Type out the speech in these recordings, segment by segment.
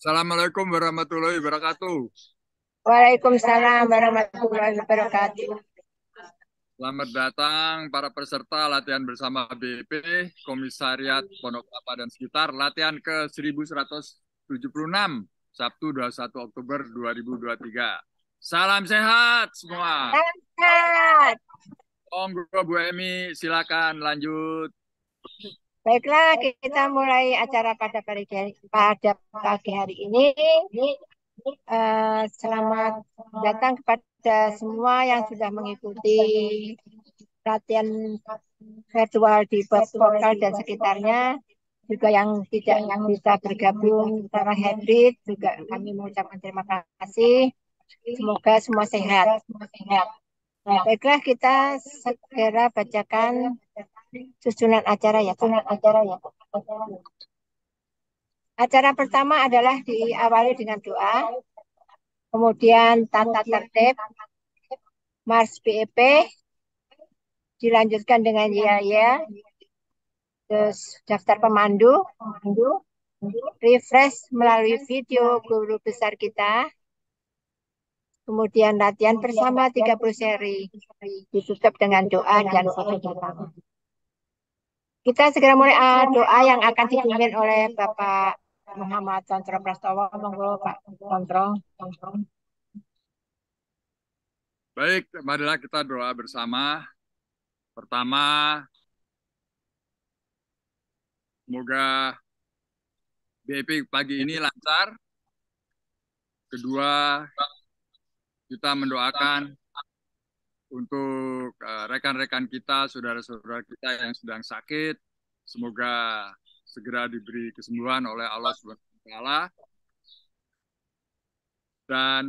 Assalamualaikum warahmatullahi wabarakatuh. Waalaikumsalam warahmatullahi wabarakatuh. Selamat datang para peserta latihan bersama BP, Komisariat Pondok Kelapa dan sekitar, latihan ke 1176, Sabtu 21 Oktober 2023. Salam sehat semua. Sehat. Monggo Bu Emi, silakan lanjut. Baiklah, kita mulai acara pada pagi hari ini. Selamat datang kepada semua yang sudah mengikuti latihan virtual di portal dan sekitarnya. Juga yang tidak yang bisa bergabung secara hybrid, juga kami mengucapkan terima kasih. Semoga semua sehat. Baiklah, kita segera bacakan susunan acara ya, Pak. Acara pertama adalah diawali dengan doa, kemudian tata tertib, Mars BEP, dilanjutkan dengan ya, terus daftar pemandu, refresh melalui video guru besar kita, kemudian latihan bersama 30 seri, ditutup dengan doa dan foto bersama. Kita segera mulai doa yang akan dipimpin oleh Bapak Muhammad Tontro Prastowo. Monggo Pak Tontro. Baik, marilah kita doa bersama. Pertama, semoga BP pagi ini lancar. Kedua, kita mendoakan untuk rekan-rekan kita, saudara-saudara kita yang sedang sakit, semoga segera diberi kesembuhan oleh Allah SWT. Dan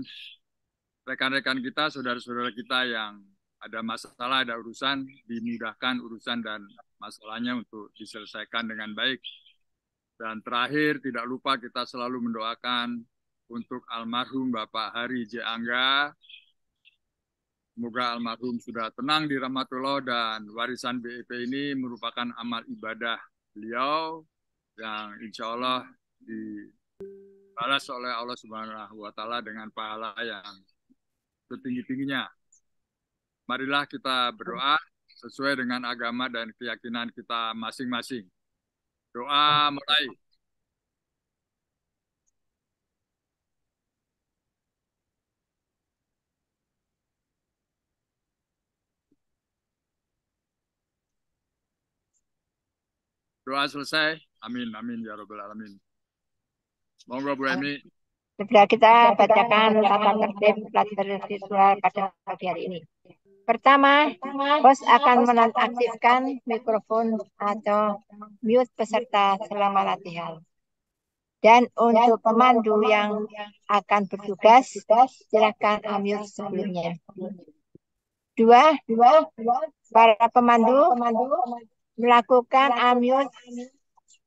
rekan-rekan kita, saudara-saudara kita yang ada masalah, ada urusan, dimudahkan urusan dan masalahnya untuk diselesaikan dengan baik. Dan terakhir, tidak lupa kita selalu mendoakan untuk almarhum Bapak Hari J. Angga. Semoga almarhum sudah tenang di rahmatullah dan warisan BEP ini merupakan amal ibadah beliau yang insya Allah dibalas oleh Allah Subhanahu wa Ta'ala dengan pahala yang setinggi-tingginya. Marilah kita berdoa sesuai dengan agama dan keyakinan kita masing-masing. Doa mulai. Doa selesai. Amin, amin, ya Rabbal Alamin. Monggo Bu Emi. Segera kita bacakan tata tertib latihan virtual pada pagi hari ini. Pertama, host akan menonaktifkan mikrofon atau mute peserta selama latihan. Dan untuk pemandu yang akan bertugas, silakan unmute sebelumnya. Dua, para pemandu melakukan unmute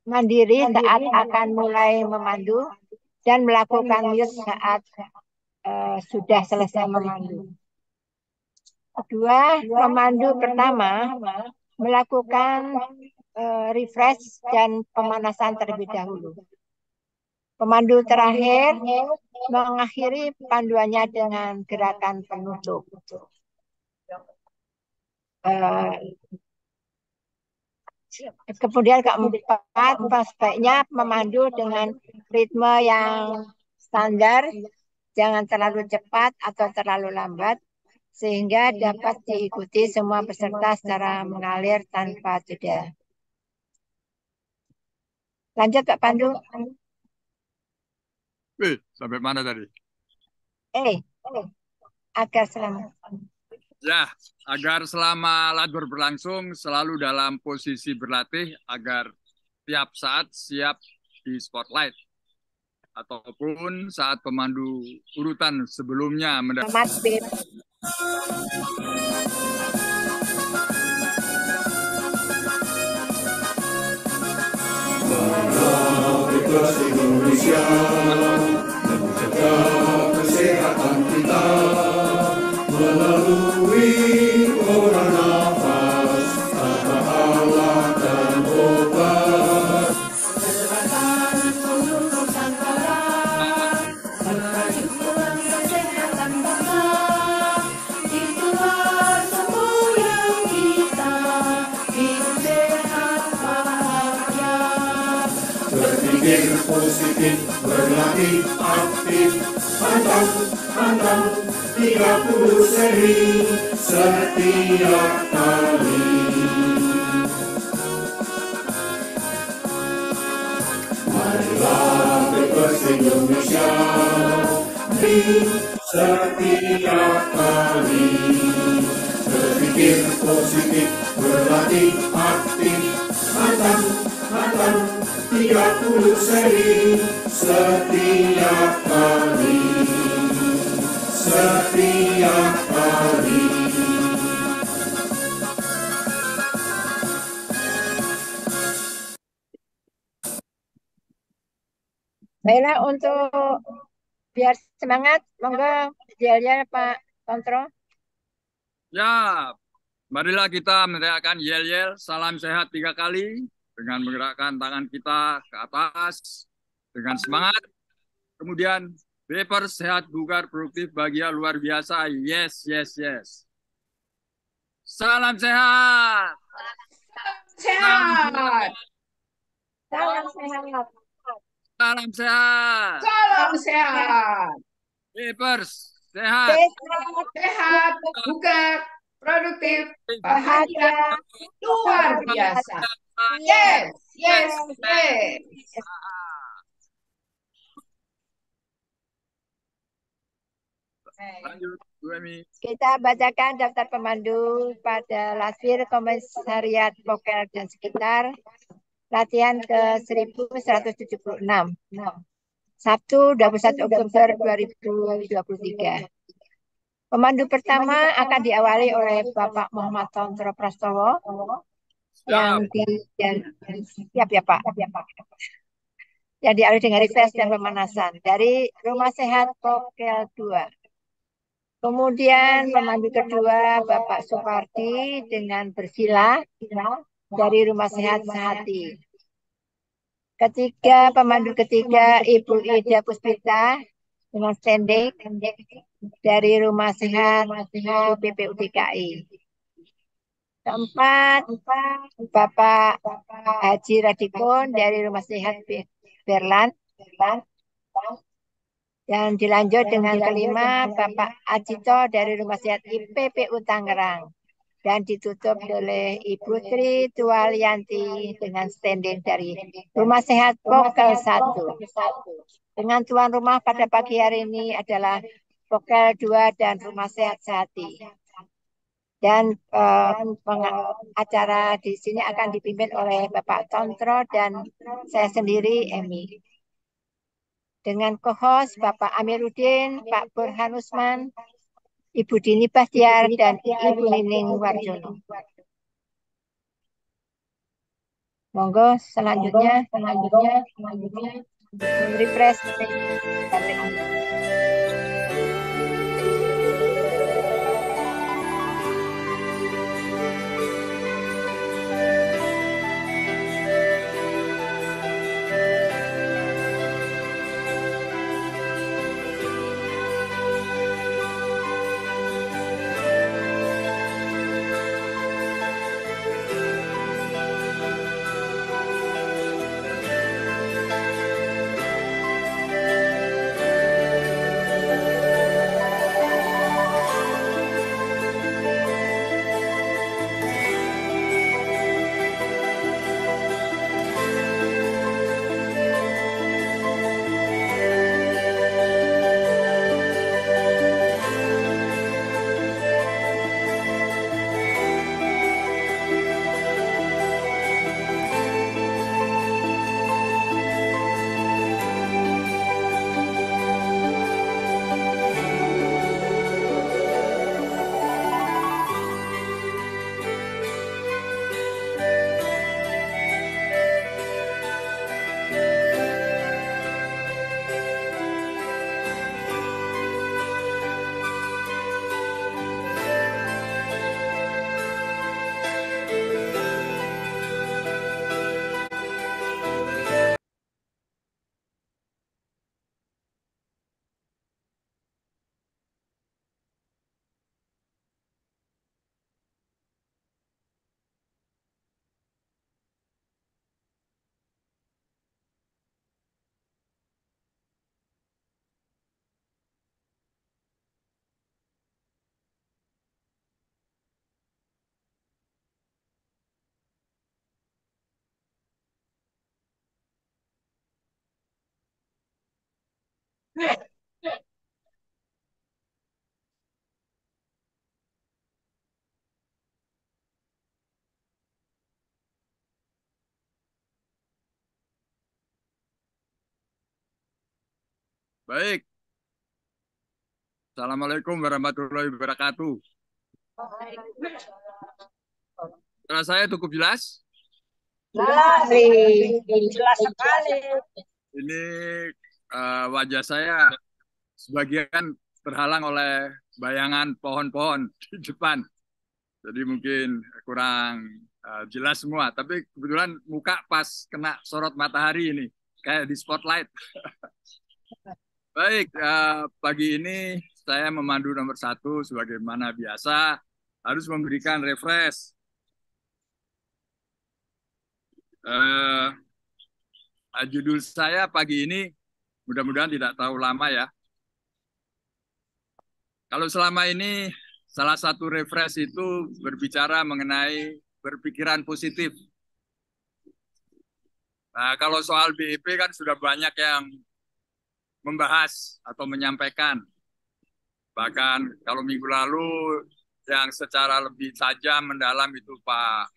mandiri saat akan mulai memandu dan melakukan mute saat sudah selesai memandu. Kedua, pemandu pertama melakukan refresh dan pemanasan terlebih dahulu. Pemandu terakhir mengakhiri panduannya dengan gerakan penutup. Kemudian keempat, sebaiknya memandu dengan ritme yang standar, jangan terlalu cepat atau terlalu lambat, sehingga dapat diikuti semua peserta secara mengalir tanpa jeda. Lanjut Pak Pandu. Sampai mana tadi? Agar selama. Ya, agar selama latihan berlangsung selalu dalam posisi berlatih agar tiap saat siap di spotlight. Ataupun saat pemandu urutan sebelumnya Selamat Ikhlas Indonesia menjaga kesehatan kita melalui orang nafas tanpa alat dan obat. Kesehatan seluruh Nusantara berpikir positif, berlatih aktif, pantang 30 seri setiap kali. Marilah Bebas Indonesia di setiap kali. Berpikir positif, berlatih aktif, pantang 30 seri setiap kali. Setiap kali. Baiklah, untuk biar semangat, monggo yel-yel Pak Kontrol. Ya, marilah kita meneriakkan yel-yel salam sehat 3 kali dengan menggerakkan tangan kita ke atas dengan semangat. Kemudian Bepers sehat, bugar, produktif, bahagia, luar biasa. Yes, yes, yes. Salam sehat. Sehat. Salam sehat. Salam sehat. Salam sehat. Bepers sehat. Sehat, bugar, produktif, bahagia, luar biasa. Yes, yes, yes. Lanjut, Bu Emi. Kita bacakan daftar pemandu pada Lasfir Komisariat Pokel dan sekitar latihan ke 1176. Sabtu 21 Oktober 2023. Pemandu pertama akan diawali oleh Bapak Muhammad Tontro Prastowo yang siap ya Pak. Yang diawali dengan refresh dan pemanasan dari Rumah Sehat Pokel 2. Kemudian pemandu kedua Bapak Supardi dengan bersila dari Rumah Sehat Sehati. Pemandu ketiga Ibu Ida Puspita dengan standing dari Rumah Sehat UPPU DKI. Keempat, Bapak Haji Radikun dari Rumah Sehat Berlan. Dan dilanjut dengan kelima, Bapak Acito dari Rumah Sehat IPPU Tangerang. Dan ditutup oleh Ibu Tri Tualianti dengan standing dari Rumah Sehat Pokel 1. Dengan tuan rumah pada pagi hari ini adalah Pokel 2 dan Rumah Sehat Sehati. Dan acara di sini akan dipimpin oleh Bapak Tontro dan saya sendiri, Emi. Dengan co-host Bapak Amiruddin, Pak Burhan Usman, Ibu Dini Bahtiar, dan Ibu Nining Warjono. Monggo selanjutnya refresh. Baik. Assalamualaikum warahmatullahi wabarakatuh. Suara saya cukup jelas? Jelas sekali. Ini wajah saya sebagian terhalang oleh bayangan pohon-pohon di depan. Jadi mungkin kurang jelas semua. Tapi kebetulan muka pas kena sorot matahari ini. Kayak di spotlight. Baik, pagi ini saya memandu nomor 1 sebagaimana biasa. Harus memberikan refresh. Judul saya pagi ini mudah-mudahan tidak terlalu lama ya. Kalau selama ini salah satu refresh itu berbicara mengenai berpikiran positif. Nah, kalau soal BIP kan sudah banyak yang membahas atau menyampaikan. Bahkan kalau minggu lalu yang secara lebih tajam mendalam itu Pak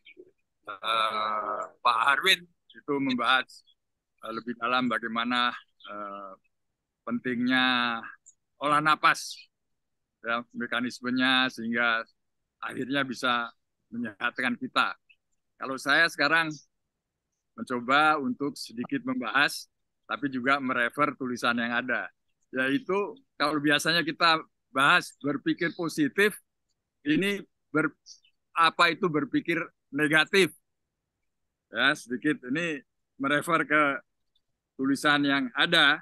Harwin itu membahas lebih dalam bagaimana pentingnya olah napas, ya, mekanismenya sehingga akhirnya bisa menyehatkan kita. Kalau saya sekarang mencoba untuk sedikit membahas, tapi juga merefer tulisan yang ada. Yaitu kalau biasanya kita bahas berpikir positif, ini apa itu berpikir negatif? Ya, sedikit ini merefer ke tulisan yang ada.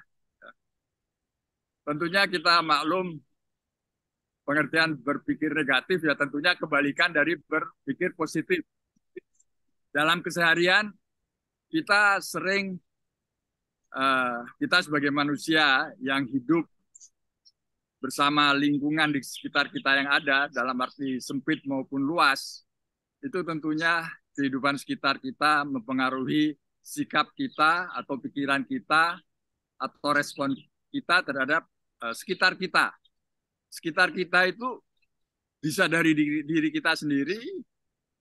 Tentunya kita maklum pengertian berpikir negatif ya tentunya kebalikan dari berpikir positif. Dalam keseharian kita sering kita sebagai manusia yang hidup bersama lingkungan di sekitar kita yang ada dalam arti sempit maupun luas, itu tentunya kehidupan sekitar kita mempengaruhi sikap kita atau pikiran kita atau respon kita terhadap sekitar kita. Sekitar kita itu bisa dari diri kita sendiri,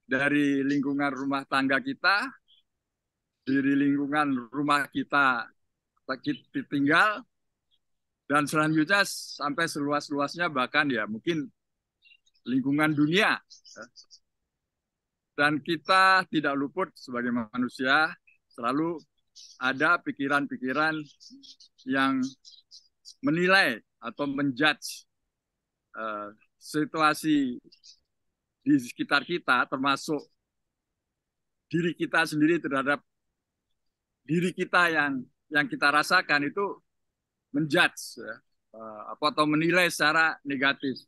dari lingkungan rumah tangga kita, dari lingkungan rumah kita tinggal, dan selanjutnya sampai seluas-luasnya bahkan ya mungkin lingkungan dunia. Dan kita tidak luput sebagai manusia selalu ada pikiran-pikiran yang menilai atau menjudge situasi di sekitar kita, termasuk diri kita sendiri terhadap diri kita yang kita rasakan itu menjudge ya, atau menilai secara negatif.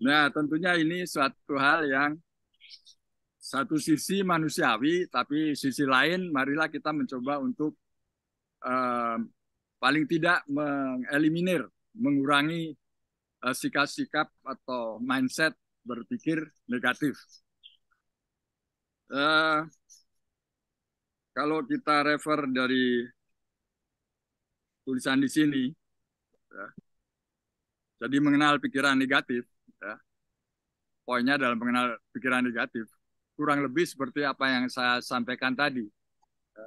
Nah, tentunya ini suatu hal yang satu sisi manusiawi, tapi sisi lain marilah kita mencoba untuk paling tidak mengeliminir, mengurangi sikap-sikap atau mindset berpikir negatif. Kalau kita refer dari tulisan di sini, ya, jadi mengenal pikiran negatif, ya, poinnya dalam mengenal pikiran negatif, kurang lebih seperti apa yang saya sampaikan tadi, ya,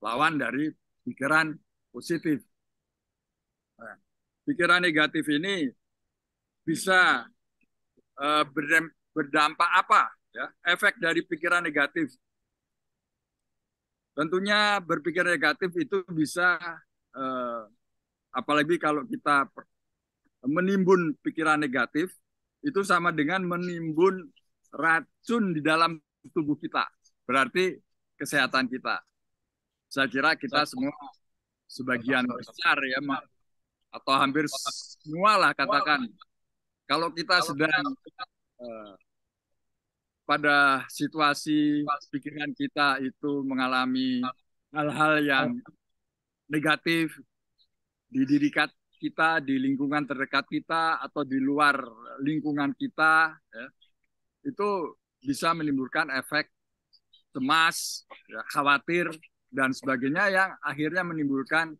lawan dari pikiran positif. Nah, pikiran negatif ini bisa berdampak apa? Ya, efek dari pikiran negatif. Tentunya berpikir negatif itu bisa apalagi kalau kita menimbun pikiran negatif, itu sama dengan menimbun racun di dalam tubuh kita. Berarti kesehatan kita. Saya kira kita semua sebagian besar ya, atau hampir semua lah katakan. Kalau kita sedang pada situasi pikiran kita itu mengalami hal-hal yang negatif di diri kita, di lingkungan terdekat kita, atau di luar lingkungan kita, ya, itu bisa menimbulkan efek cemas, ya, khawatir, dan sebagainya yang akhirnya menimbulkan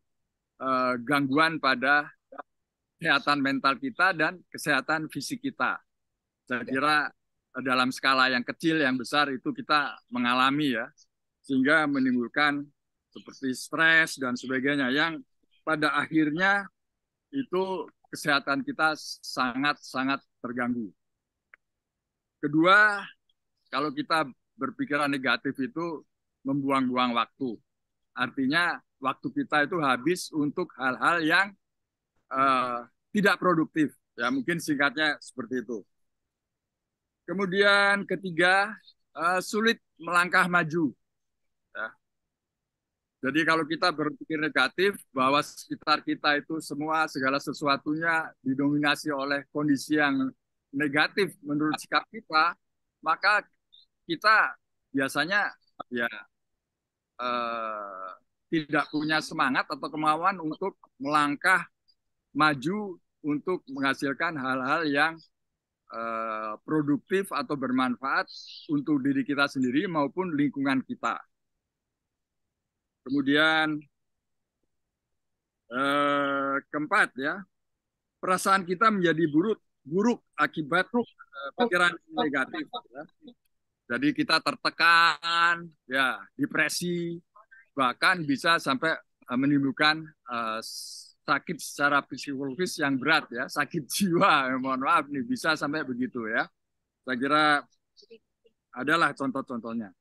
gangguan pada kesehatan mental kita dan kesehatan fisik kita. Saya kira dalam skala yang kecil, yang besar itu kita mengalami ya, sehingga menimbulkan seperti stres dan sebagainya yang pada akhirnya itu kesehatan kita sangat-sangat terganggu. Kedua, kalau kita berpikiran negatif itu membuang-buang waktu. Artinya waktu kita itu habis untuk hal-hal yang tidak produktif. Ya, mungkin singkatnya seperti itu. Kemudian ketiga, sulit melangkah maju. Ya. Jadi kalau kita berpikir negatif bahwa sekitar kita itu semua segala sesuatunya didominasi oleh kondisi yang negatif menurut sikap kita, maka kita biasanya ya tidak punya semangat atau kemauan untuk melangkah maju untuk menghasilkan hal-hal yang produktif atau bermanfaat untuk diri kita sendiri maupun lingkungan kita. Kemudian keempat ya, perasaan kita menjadi buruk akibat pikiran negatif. Ya. Jadi kita tertekan, ya depresi, bahkan bisa sampai menimbulkan sakit secara psikologis yang berat ya, sakit jiwa, mohon maaf nih bisa sampai begitu ya. Saya kira adalah contoh-contohnya.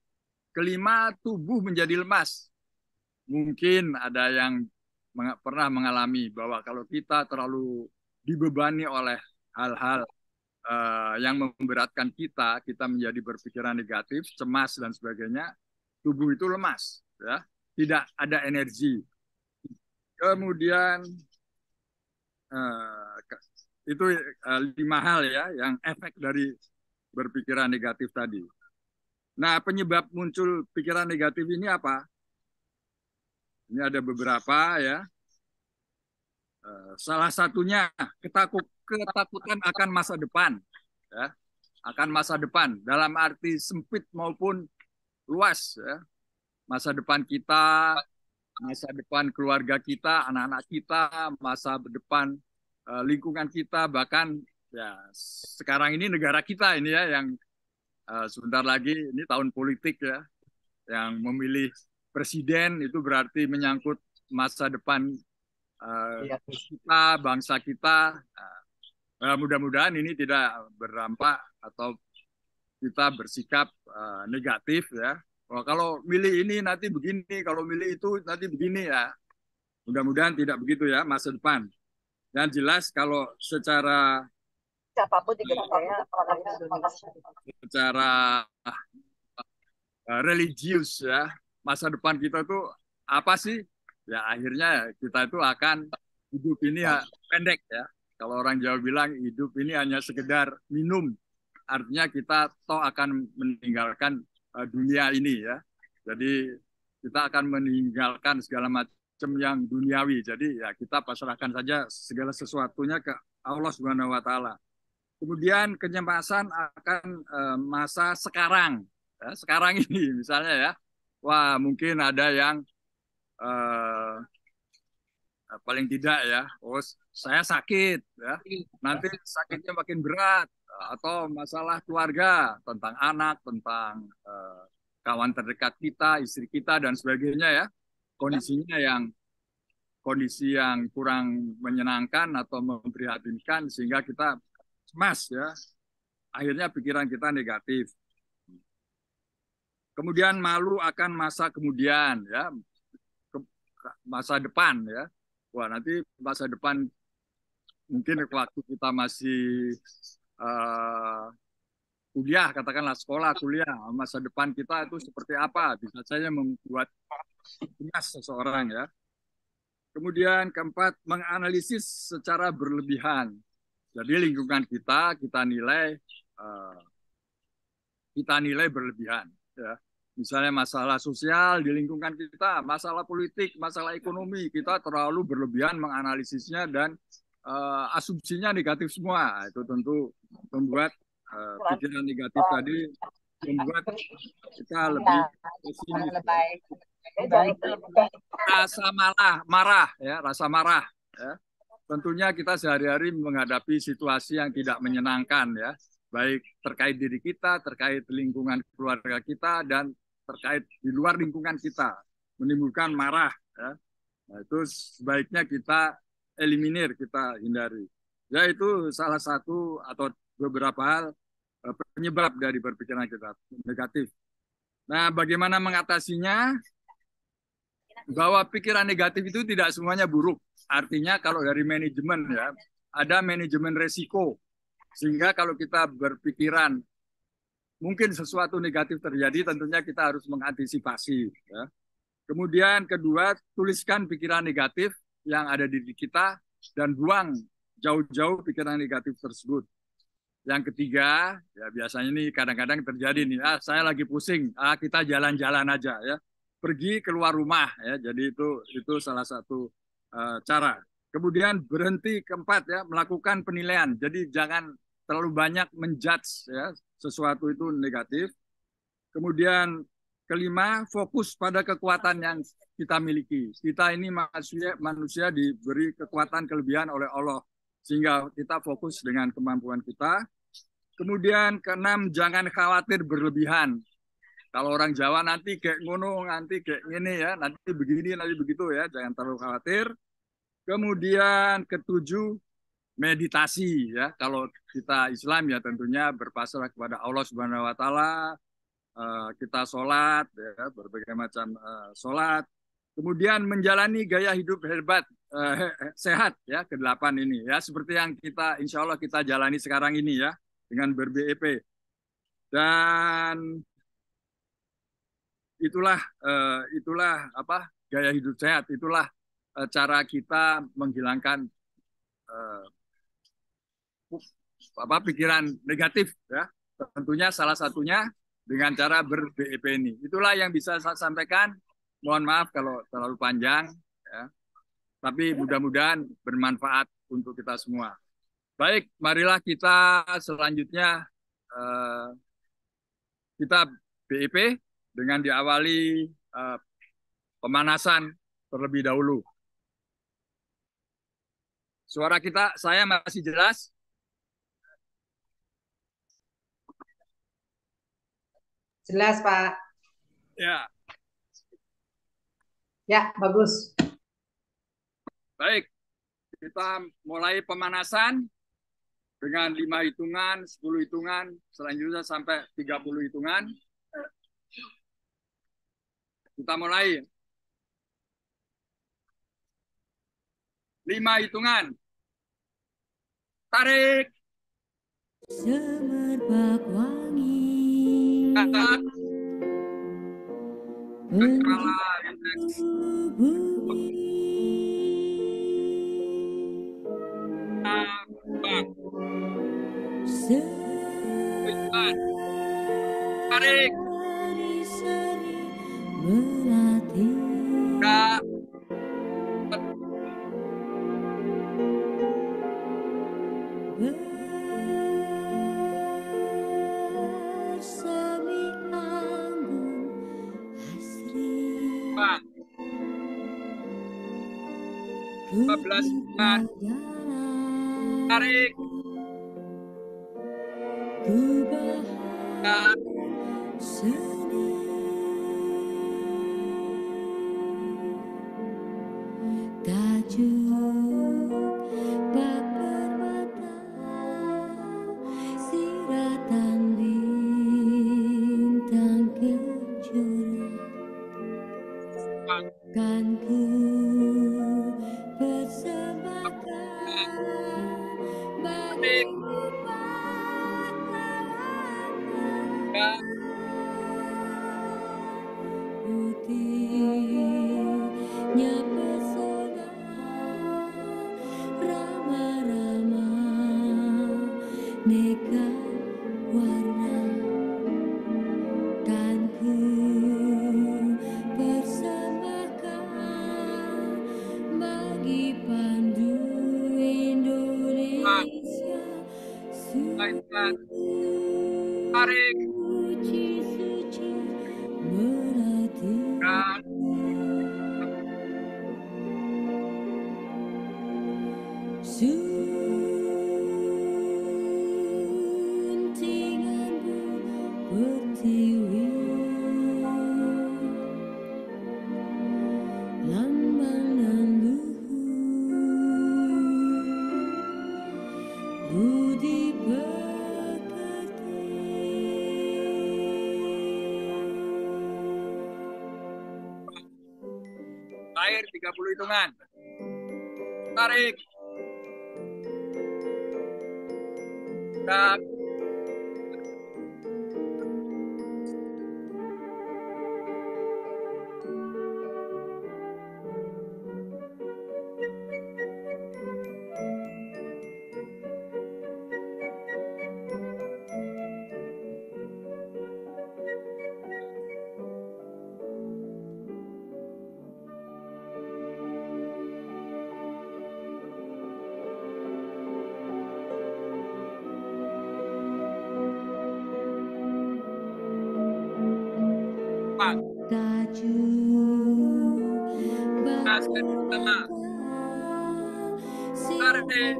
Kelima, tubuh menjadi lemas. Mungkin ada yang pernah mengalami bahwa kalau kita terlalu dibebani oleh hal-hal yang memberatkan kita menjadi berpikiran negatif, cemas dan sebagainya, tubuh itu lemas ya, tidak ada energi. Kemudian itu 5 hal ya yang efek dari berpikiran negatif tadi. Nah, penyebab muncul pikiran negatif ini apa? Ini ada beberapa ya. Salah satunya ketakutan akan masa depan, ya, akan masa depan dalam arti sempit maupun luas ya. Masa depan kita, masa depan keluarga kita, anak-anak kita, masa depan lingkungan kita, bahkan ya sekarang ini negara kita ini ya yang sebentar lagi ini tahun politik ya, yang memilih presiden itu berarti menyangkut masa depan kita, bangsa kita. Mudah-mudahan ini tidak berdampak atau kita bersikap negatif ya. Oh, kalau milih ini nanti begini, kalau milih itu nanti begini ya. Mudah-mudahan tidak begitu ya masa depan. Dan jelas kalau secara religius ya, masa depan kita itu apa sih? Ya akhirnya kita itu akan hidup ini ya pendek ya. Kalau orang Jawa bilang hidup ini hanya sekedar minum. Artinya kita toh akan meninggalkan dunia ini ya. Jadi kita akan meninggalkan segala macam yang duniawi. Jadi ya kita pasrahkan saja segala sesuatunya ke Allah Subhanahu wa taala. Kemudian kecemasan akan masa sekarang. Ya, sekarang ini misalnya ya. Wah, mungkin ada yang paling tidak ya, oh saya sakit ya. Nanti sakitnya makin berat atau masalah keluarga, tentang anak, tentang kawan terdekat kita, istri kita dan sebagainya ya. Kondisi yang kurang menyenangkan atau memprihatinkan sehingga kita cemas ya. Akhirnya pikiran kita negatif. Kemudian malu akan masa kemudian ya. Masa depan ya. Wah, nanti masa depan mungkin waktu kita masih kuliah, katakanlah sekolah, kuliah, masa depan kita itu seperti apa? Bisa saja membuat cemas seseorang ya. Kemudian keempat, menganalisis secara berlebihan. Jadi lingkungan kita nilai berlebihan ya. Misalnya masalah sosial di lingkungan kita, masalah politik, masalah ekonomi, kita terlalu berlebihan menganalisisnya dan asumsinya negatif semua. Itu tentu membuat pikiran negatif tadi membuat kita lebih pesimis. rasa marah ya, rasa marah ya. Tentunya kita sehari-hari menghadapi situasi yang tidak menyenangkan ya, baik terkait diri kita, terkait lingkungan keluarga kita, dan terkait di luar lingkungan kita, menimbulkan marah ya. Nah, itu sebaiknya kita eliminir, kita hindari. Ya, itu salah satu atau beberapa hal penyebab dari berpikiran kita negatif. Nah, bagaimana mengatasinya? Bahwa pikiran negatif itu tidak semuanya buruk. Artinya kalau dari manajemen ya, ada manajemen resiko. Sehingga kalau kita berpikiran mungkin sesuatu negatif terjadi, tentunya kita harus mengantisipasi. Ya. Kemudian kedua, tuliskan pikiran negatif yang ada di diri kita dan buang jauh-jauh pikiran negatif tersebut. Yang ketiga, ya biasanya ini kadang-kadang terjadi nih, saya lagi pusing, kita jalan-jalan aja ya. Pergi keluar rumah ya, jadi itu salah satu cara. Kemudian berhenti, keempat ya, melakukan penilaian. Jadi jangan terlalu banyak menjudge ya sesuatu itu negatif. Kemudian kelima, fokus pada kekuatan yang kita miliki. Kita ini manusia diberi kekuatan kelebihan oleh Allah, sehingga kita fokus dengan kemampuan kita. Kemudian keenam, jangan khawatir berlebihan. Kalau orang Jawa nanti kayak ngono, nanti kayak gini ya, nanti begini, nanti begitu ya, jangan terlalu khawatir. Kemudian ketujuh, meditasi ya. Kalau kita Islam ya tentunya berpasrah kepada Allah Subhanahu wa taala. Kita sholat ya, berbagai macam sholat. Kemudian menjalani gaya hidup hebat, sehat ya, ke-8 ini ya, seperti yang kita insya Allah kita jalani sekarang ini ya, dengan ber-BEP. Dan itulah apa gaya hidup sehat, itulah cara kita menghilangkan pikiran negatif ya. Tentunya salah satunya dengan cara ber-BEP ini. Itulah yang bisa saya sampaikan. Mohon maaf kalau terlalu panjang ya. Tapi mudah-mudahan bermanfaat untuk kita semua. Baik, marilah kita selanjutnya kita BEP dengan diawali pemanasan terlebih dahulu. Suara saya masih jelas? Jelas, Pak. Ya. Ya, bagus. Baik, kita mulai pemanasan dengan 5 hitungan, 10 hitungan, selanjutnya sampai 30 hitungan. Kita mulai. 5 hitungan. Tarik. Semerbak wangi. Angkat. Kepala indeks. Tarik. Kak. Bang. 15 bulan. Tarik. Kak. Kan ku persembahkan bagi putihnya pesona rama-rama neka warna kan ku bagi pandu Indonesia Tarik. suci-suci berarti pertiwi, lambang dan luhur, budi pekerti. Air 30 hitungan. Tarik. Dan Tajuk Nasib pertama. Tarik.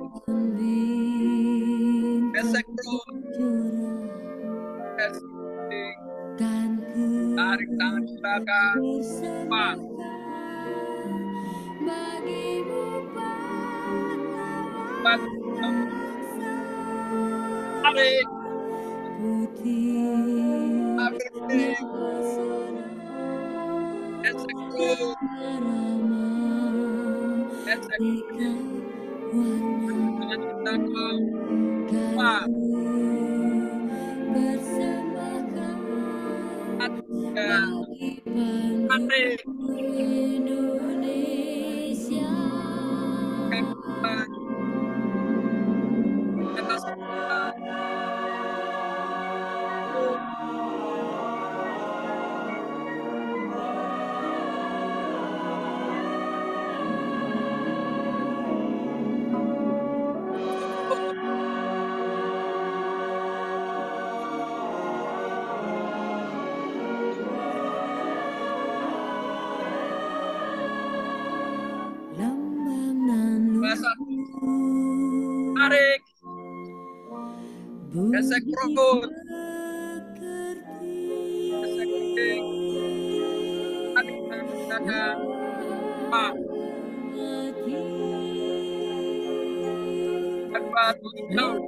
Gesek perut. Gesek kuping. Tarik tangan ke belakang. Pas. Pas. Tarik. Ambil kuping. Gesek perut. Gesek kuping. Tangan ke belakang. Pas. Tiga. Tarik. Indonesia. Kanan. Atas kepala. Lambang dan Basah. luhur, Tarik. Gesek perut. pekerti. Gesek kuping. Tarik tangan ke belakang. Pas. Kedua tutup jauh.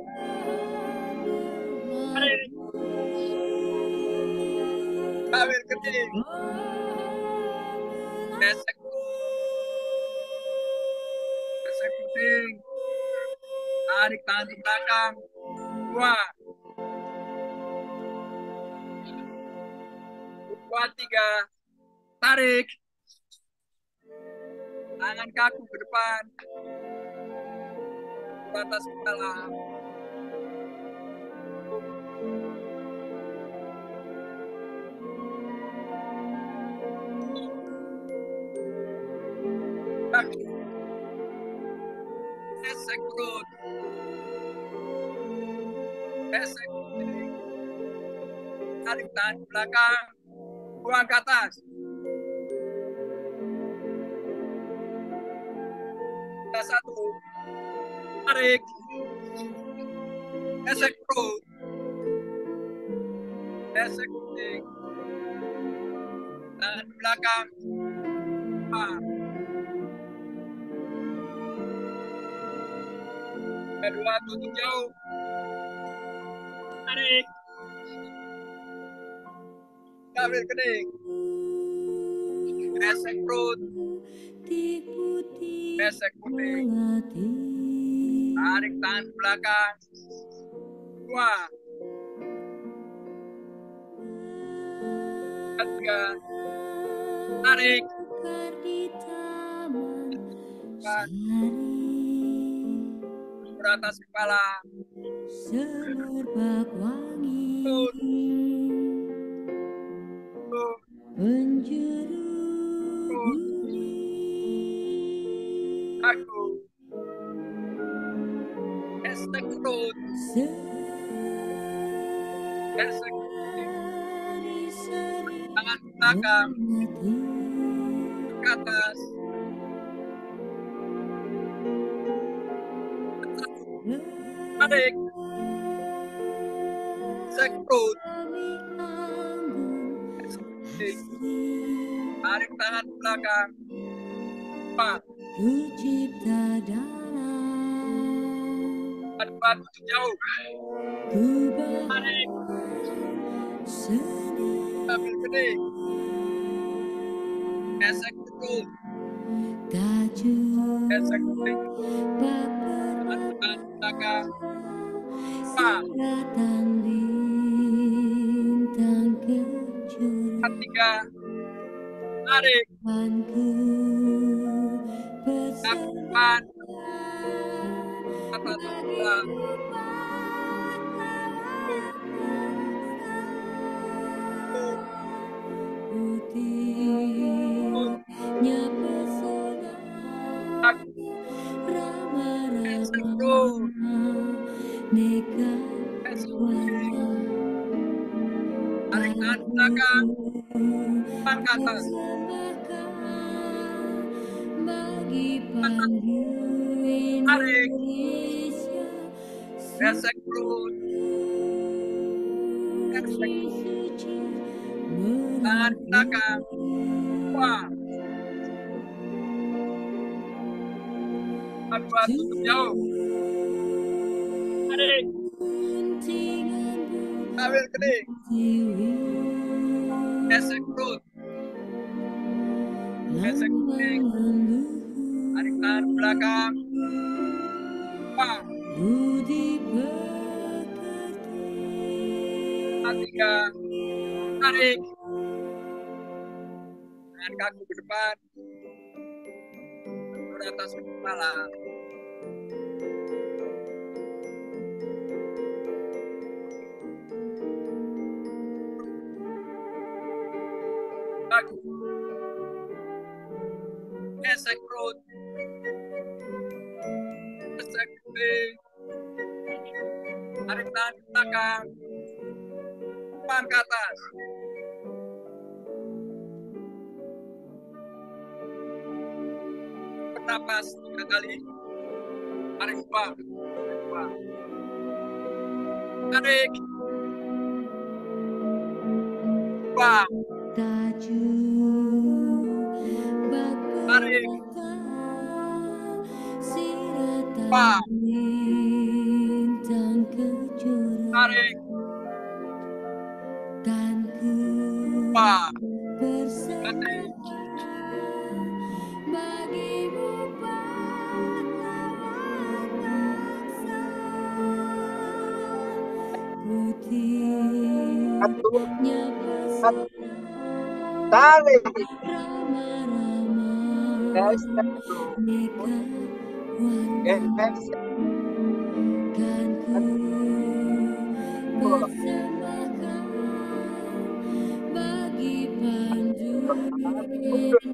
Tarik. Ambil kening. Gesek. Gesek kuping. Tarik tangan ke belakang. Dua. Dua, tiga. Tarik. Tangan kaku ke depan. Ke atas kepala. Kaki. Gesek perut. Gesek kuping. Tarik tangan ke belakang. Buang ke atas. Kita satu. Tarik. Gesek perut. Gesek kuping. Tangan ke belakang. Empat. Kedua tutup jauh. Tarik. Ambil kening. Gesek perut. Gesek kuping. Tarik tangan ke belakang. Dua. Tiga. Tarik. Empat. Beratas kepala. Semerbak wangi, Tuh. penjuru Tuh. bumi, Aku. Gesek perut. Gesek kuping. seri-seri Tangan ke belakang. mengerti. Ke atas. Tarik. Gesek Gesek perut. kami anggun Asik. asri. Tarik tangan belakang. Pak. Ku cipta dalam Batu jauh. ku Tarik. seni. Ambil kening. Gesek perut. Tajuk Gesek kening. Tangan belakang. Pak. Siratan bintang kejora. 3. Tarik. Ku Depan. Kata sebelah. Putihnya pesona Gesek perut. rama-rama neka Gesek warna. kening. Tarik tangan belakang. Depan ke atas. Persembahkan bagi Pandu Tarik. Indonesia Gesek perut. Gesek. suci Tangan belakang. Wah. Batu jauh. Tarik. Ambil kening. Gesek perut. Gesek kening. Tarik tangan belakang. Wah. Budi pekerti 3. Tarik. Tangan kaki ke depan. Ke atas kepala. Kaki. Gesek perut. Gesek kening. Tarik tangan ke belakang. Depan ke atas. Bernapas 3 kali. Tarik bang. Tarik. Bang. tajuk Tarik. siratan Wah. bintang kejora. Tarik. Kan ku Wah. persembahkan bagimu pahlawan bangsa. Putihnya pesona Tarik. rama-rama Gesek. neka warna. Gesek. Kan ku persembahkan bagi Pandu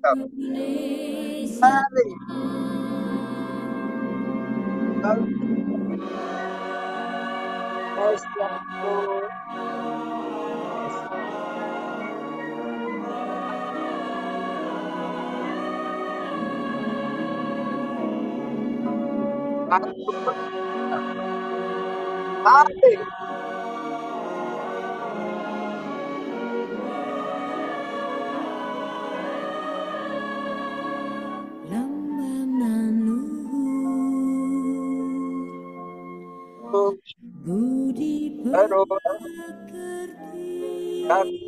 Indonesia. Tarik. Gesek. Tarik. Lambang nan luhur budi Aduh. pekerti. Tarik.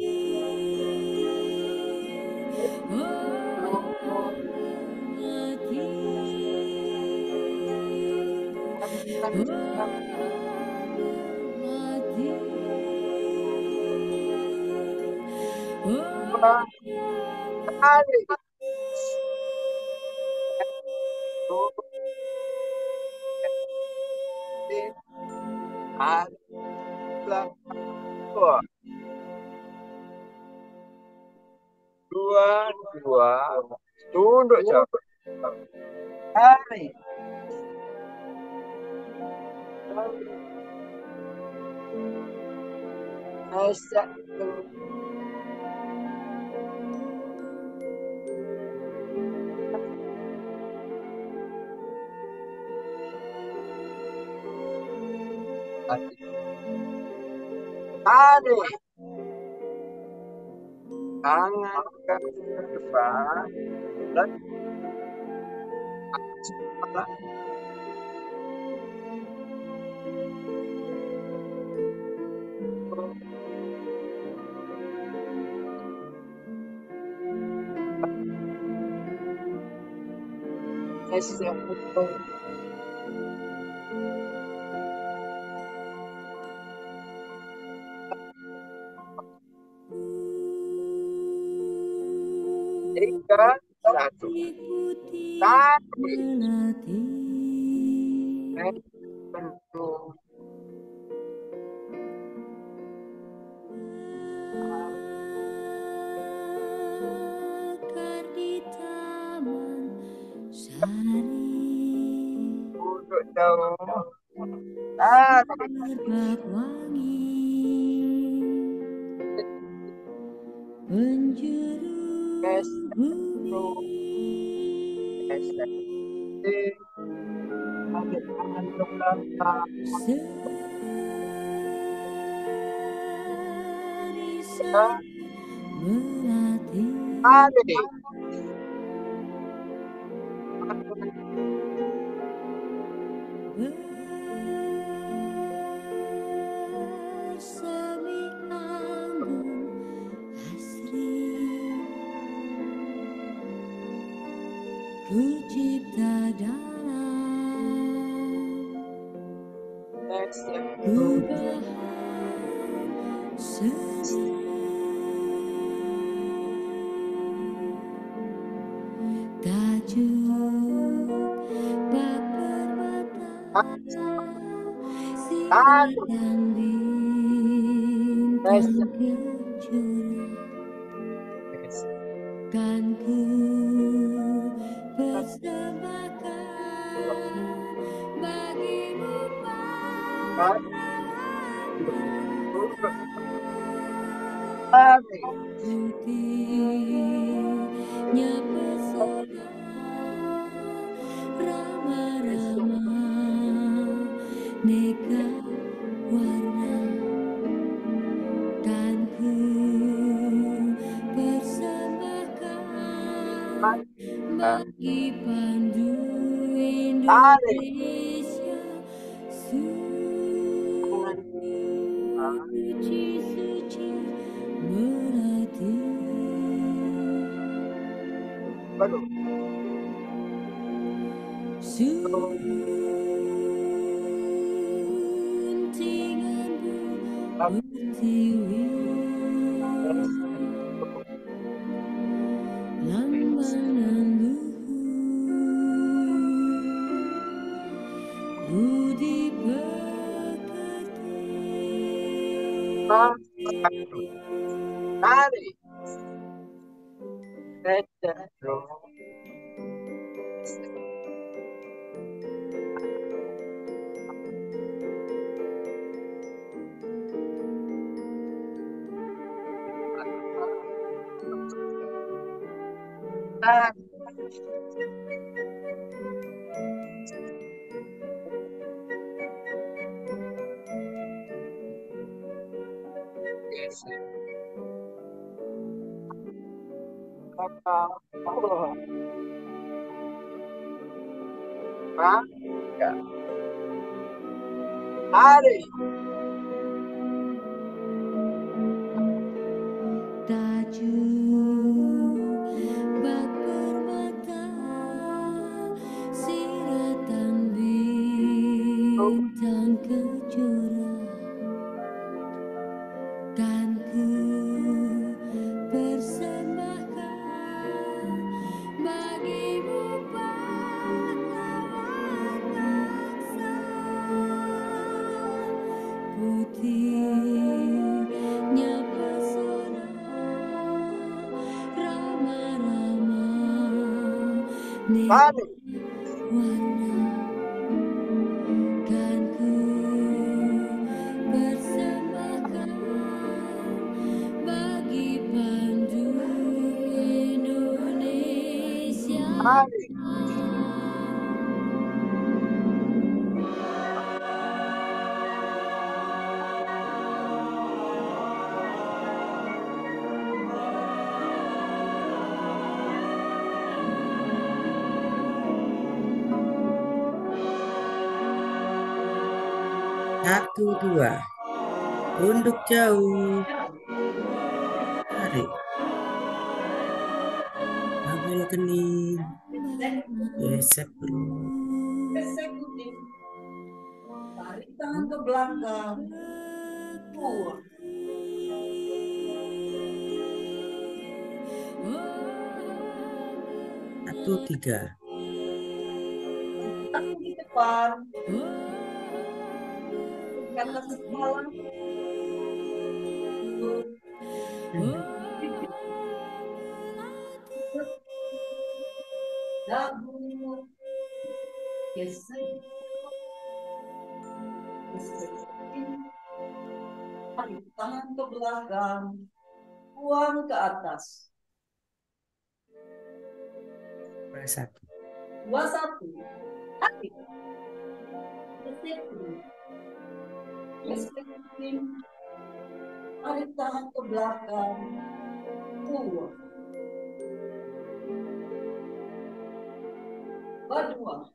Dua. Tunduk coba. Tarik. Gesek. Tarik tangan ke depan dan sebelah. Tiga, satu. putih Tarik. melati mekar di taman sari Duduk jauh. Tarik. berbak wangi penjuru bumi Tarik tangan ke belakang. seri-seri melati Tarik. bersemi anggun asri ku cipta dalam gubahan seni tajuk bak permata siratan bintang kejora kan ku persembahkan bagimu Tarik. putihnya pesona ramah-ramah neka warna kan ku persembahkan bagi pandu Indonesia suci-suci melati Baru. suntingan pertiwi lambangan luhur budi pekerti Tarik. Tarik. tajuk bak permata siratan bintang kejora kan ku persembahkan bagimu pahlawan bangsa putihnya pesona ramah-ramah neka Tarik. warna kan ku persembahkan bagi pandu Indonesia Tarik. 1, 2. Tunduk jauh. Tarik. Ambil kening. Gesek perut. Gesek kuning. Tarik tangan ke belakang. Buang. 1, 3. Tangan di depan. Ke atas kepala. Dagu. Gesek. Gesek. Tarik tangan ke belakang. Buang ke atas. 1. 21. Tarik. Gesek kuning. Gesek kuning. Tarik tangan ke belakang. Buang. 2.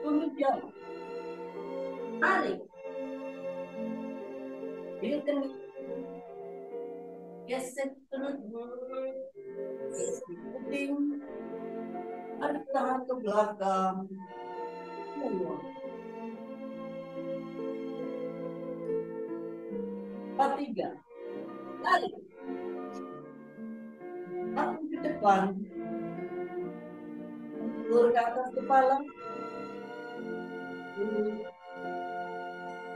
Tunduk jauh. Tarik. Ini kening. Gesek perut. Gesek kuping. Tarik tangan ke belakang. Buang. 3. Tarik. Tangan ke depan. Ulur ke atas kepala.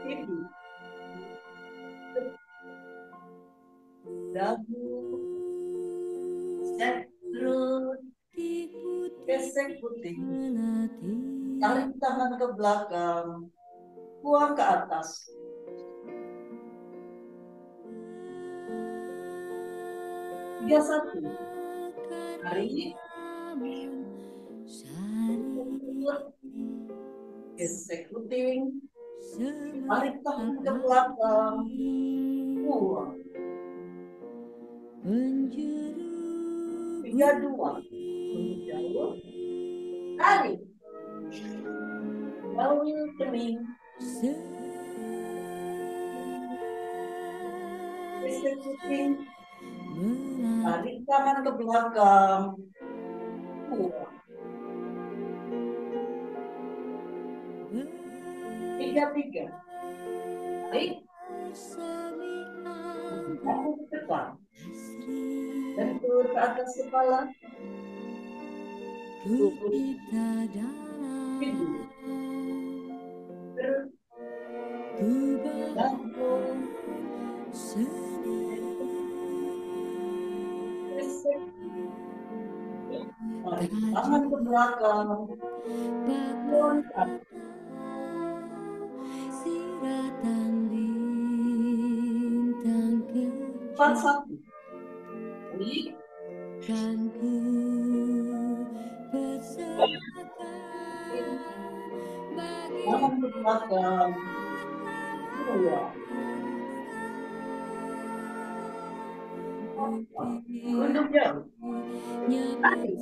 Pipi. Dagu. Gesek perut. Gesek puting. Tarik tangan ke belakang. Buang ke atas. 31. Tarik. Gesek puting. Tarik tangan ke belakang. Buang. 32. Tunduk jauh. Tarik. Daun kening. Gesek puting. Tarik tangan ke belakang. Buang. 33. Tarik. Dagu ke depan. Bentur ke atas kepala. Hidung. Perut. Dagu. Gesek. Tarik tangan ke belakang. Buang ke atas. 41. Tarik. Tangan ke belakang. Buang. Tunduk jauh. Tarik.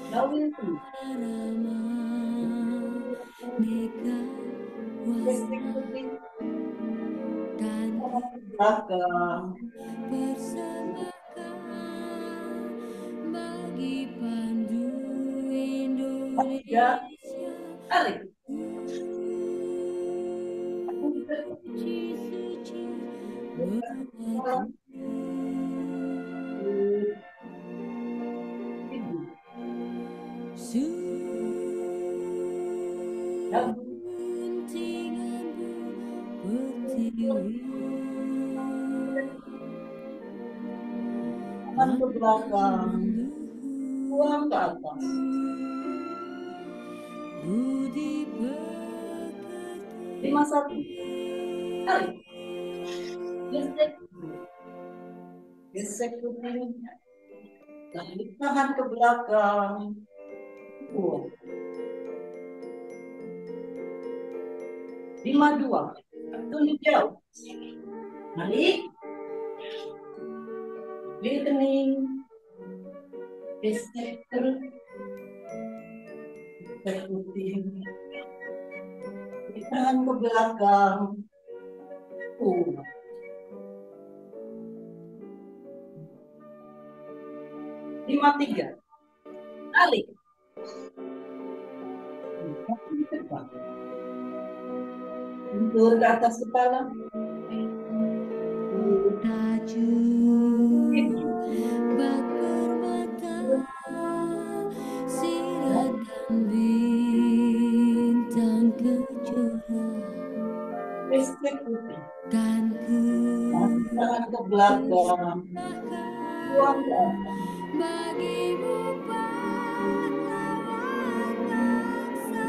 Daun kening. Gesek puting. Tangan ke belakang. Tiga. Tarik. Hidung. Dagu. Tangan ke belakang. Buang ke atas. 51. Tarik. Gesek. Gesek puting. Tarik tangan ke belakang. Buang. 52. Tunduk jauh. Tarik. Lihat kening. Gesek perut. Gesek puting. tangan ke belakang. 53. Tarik. Kaki di depan. Bentur ke atas kepala. Tajuk bak permata, siratkan bintang kejora. Listrik putih. Kan ku Tangan ke belakang. Buang ke atas. bagimu pahlawan bangsa.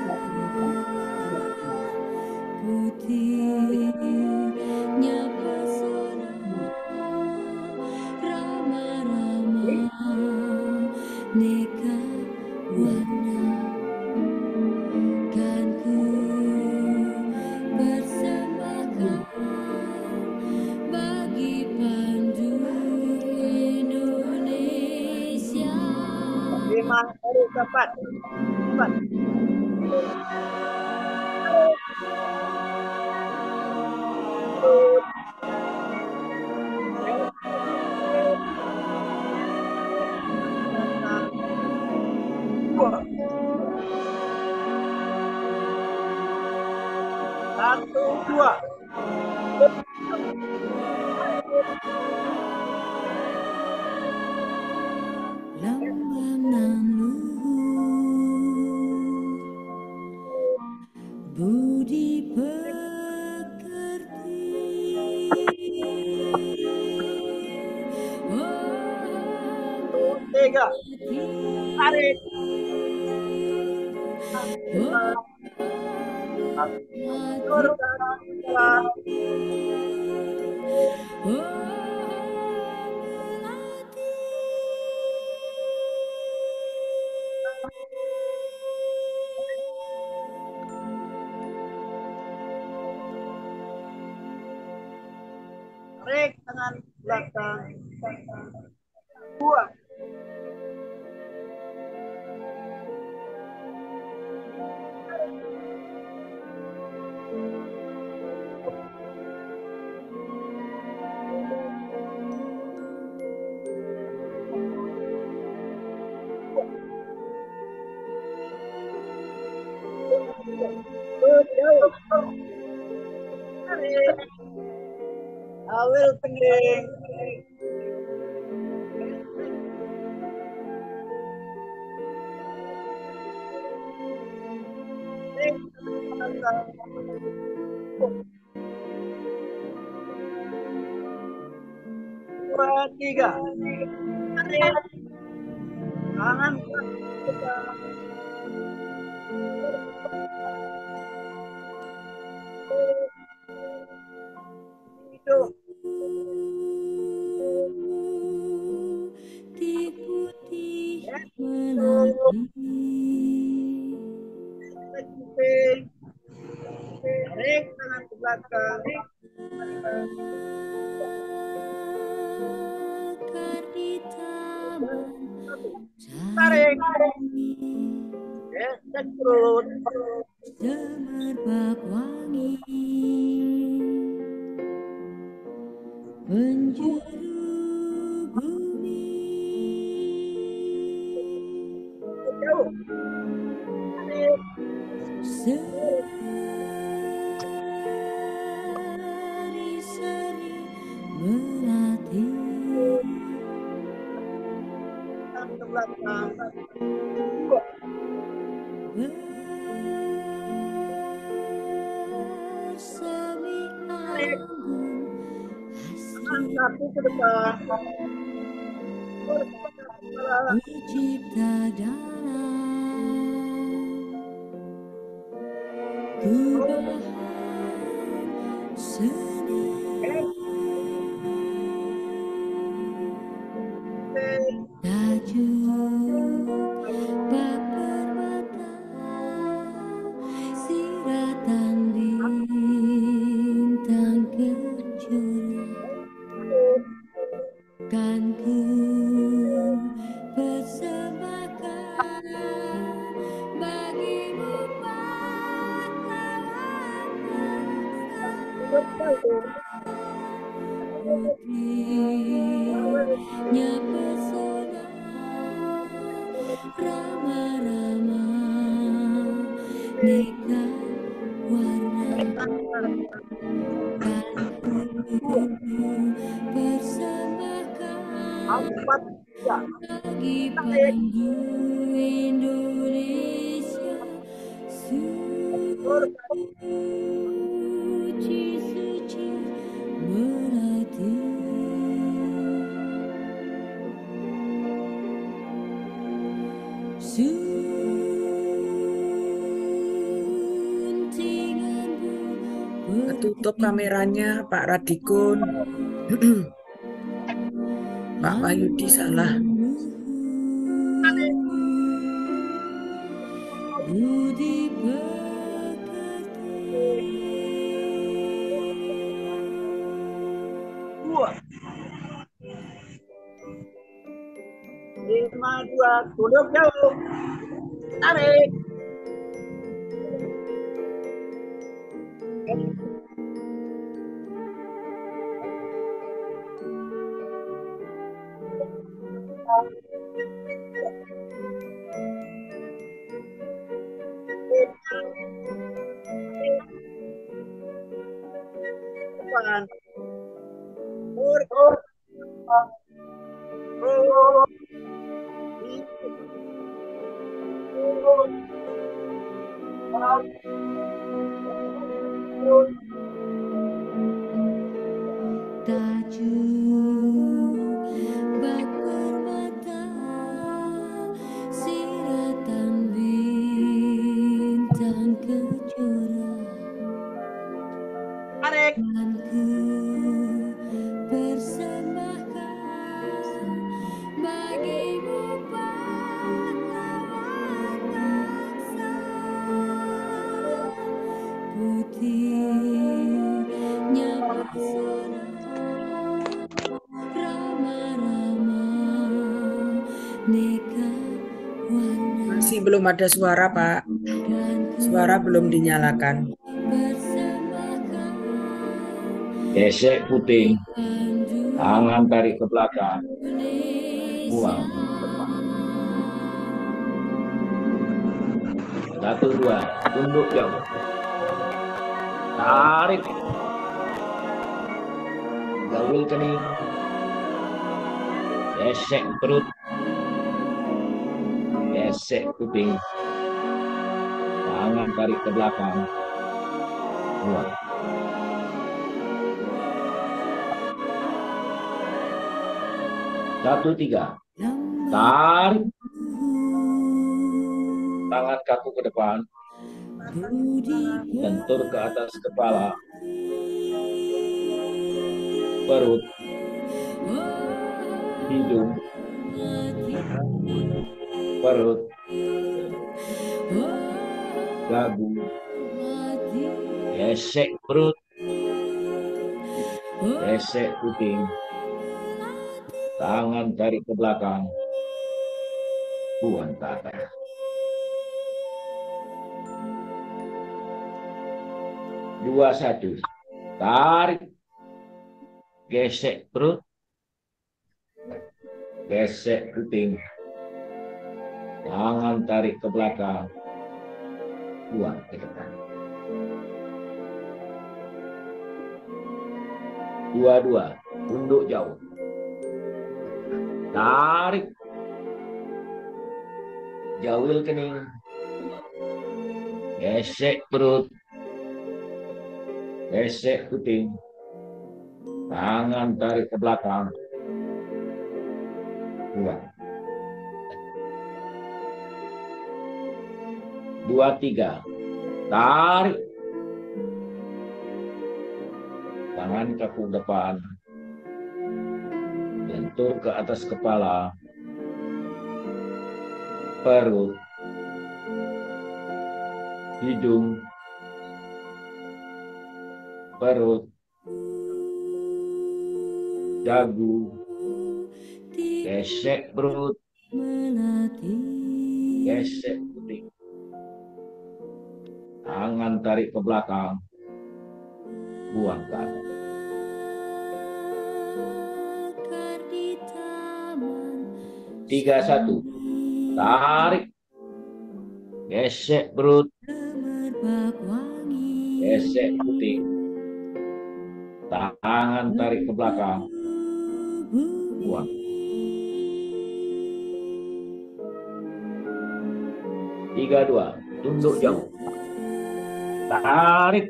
Putihnya pesona rama-rama neka warna. Kan ku persembahkan bagi pandu Indonesia. 5, baru cepat. Cepat. Dua. 1, 2. Lambang nan luhur, budi pekerti. Oh, 3. Tarik. Mundur ke arah sebelah. Tarik tangan belakang. 2. Jauh. Tarik. Awil pening. Dua, 3. Tarik. Tangan ke depan. Hidup. Di putih melati. Tarik tangan ke belakang. Akar di taman Tarik. cantik, Gesek perut. semerbak wangi penjuru bumi. Jauh. Tarik. Seri-seri melati. Tangan ke belakang. 2. Bersemi anggun Tangan asli satu ke depan. tercipta dalam gubahan seni. Tajuk bak permata, siratan bintang kejora. Kan ku persembahkan bagimu pahlawan Putrinya pesona Rama-rama neka warna persembahkan bagi pandu Indonesia suci melati suntinganmu Ketutup kameranya Pak Radikun. Pak Wahyudi salah. budi pekerti Dua. 5, 2, tunduk jauh. Tarik. Depan. tajuk bak permata siratan bintang kejora Tarik. dan ku persembahkan bagimu pahlawan bangsa putihnya pesona Rama-rama neka warna Masih belum ada suara, Pak. dan ku Suara belum dinyalakan. persembahkan Gesek puting, pandu tangan tarik ke belakang, buang. Indonesia 1, 2, tunduk jauh. Tarik. Gaul kening. Gesek perut. Gesek puting. Tangan tarik ke belakang. Buang. 1, 3. Tarik. Tangan kaku ke depan. Bentur ke atas kepala. Perut. Hidung. Perut. Dagu. Gesek perut. Gesek kuping. Tangan tarik ke belakang. Buang ke atas. 2, 1. Tarik. Gesek perut. Gesek kuping. Tangan tarik ke belakang. Buang ke depan. 2, 2. Tunduk jauh. Tarik. Jauhil kening. Gesek perut. Gesek kuping. Tangan tarik ke belakang. Buang. 2, 3. Tarik. Tangan kaku depan. Bentur ke atas kepala. Perut. Hidung. Perut. Dagu. Gesek perut. Gesek kuping. Tangan tarik ke belakang. Buang ke atas. Mekar di taman 31. Tarik. Gesek perut. semerbak wangi. Gesek puting. Tangan tarik ke belakang. Buang. 32. Tunduk jauh. Tarik.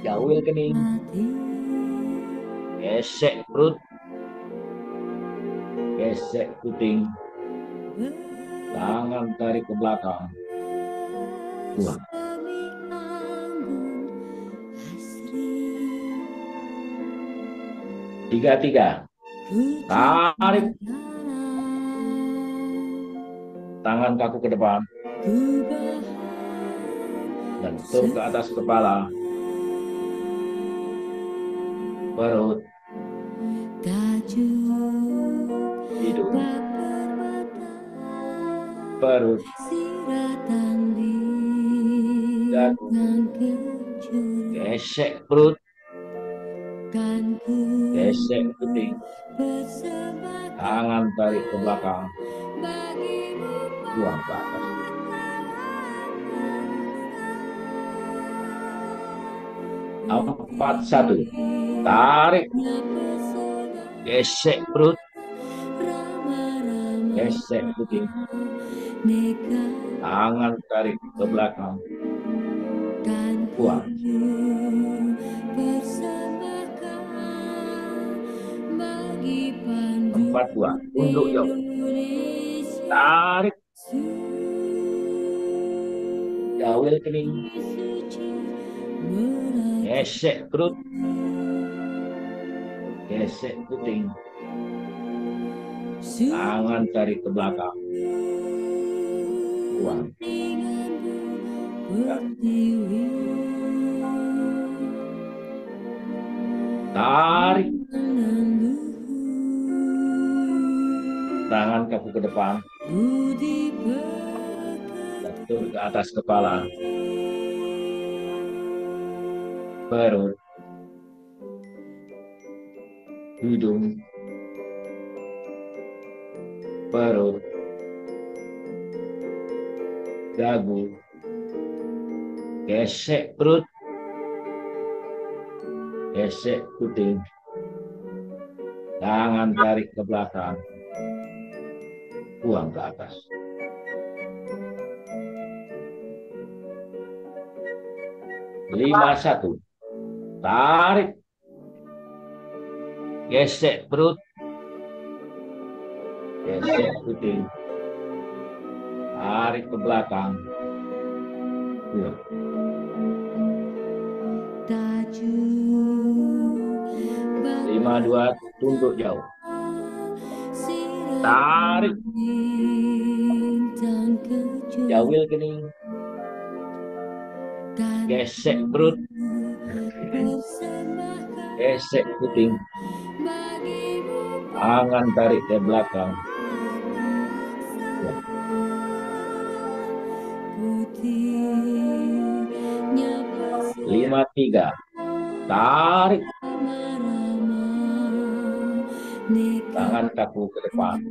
Jauhil kening. Gesek perut. Gesek puting. Tangan tarik ke belakang. Buang. 33. Tarik. Tangan kaku ke depan. Lentur ke atas kepala. Perut. Hidung. Perut. Dagu. Gesek perut. Gesek puting. Tangan tarik ke belakang. Buang ke atas. 41. Tarik. Gesek perut. Gesek puting. Tangan tarik ke belakang. Buang. 42. Tunduk jauh. Tarik. Jauhil kening. Gesek perut. Gesek puting. Tangan tarik ke belakang. Buang. Tarik. Tangan kaku ke depan. Lentur ke atas kepala. Perut. Hidung. Perut. Dagu. Gesek perut. Gesek puting. Tangan tarik ke belakang. Buang ke atas. Lima satu. Tarik. Gesek perut. Gesek puting. Tarik ke belakang. Buang. 52. Tunduk jauh. Tarik. Jauhil kening. Gesek perut. Gesek puting. Tangan tarik ke belakang. 53. Tarik. Tangan kaku ke depan.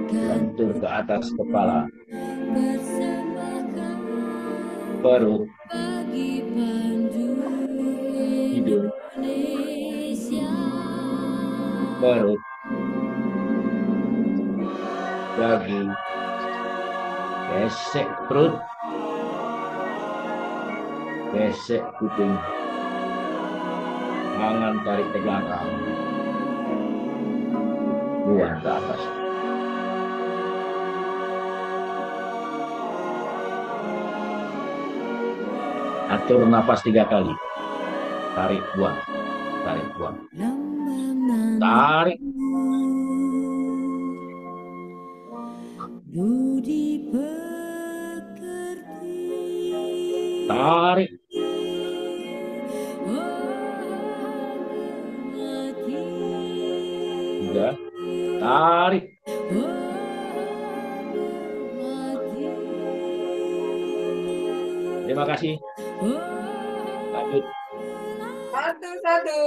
Lentur ke atas kepala. Perut. Hidung. Perut. Dagu. Gesek perut. Gesek puting. Tangan tarik ke belakang. Buang ke atas. Atur napas 3 kali. Tarik, buang. Tarik, buang. Tarik. Tarik. Tiga. Tarik. Terima kasih. kasih. Lanjut. Satu.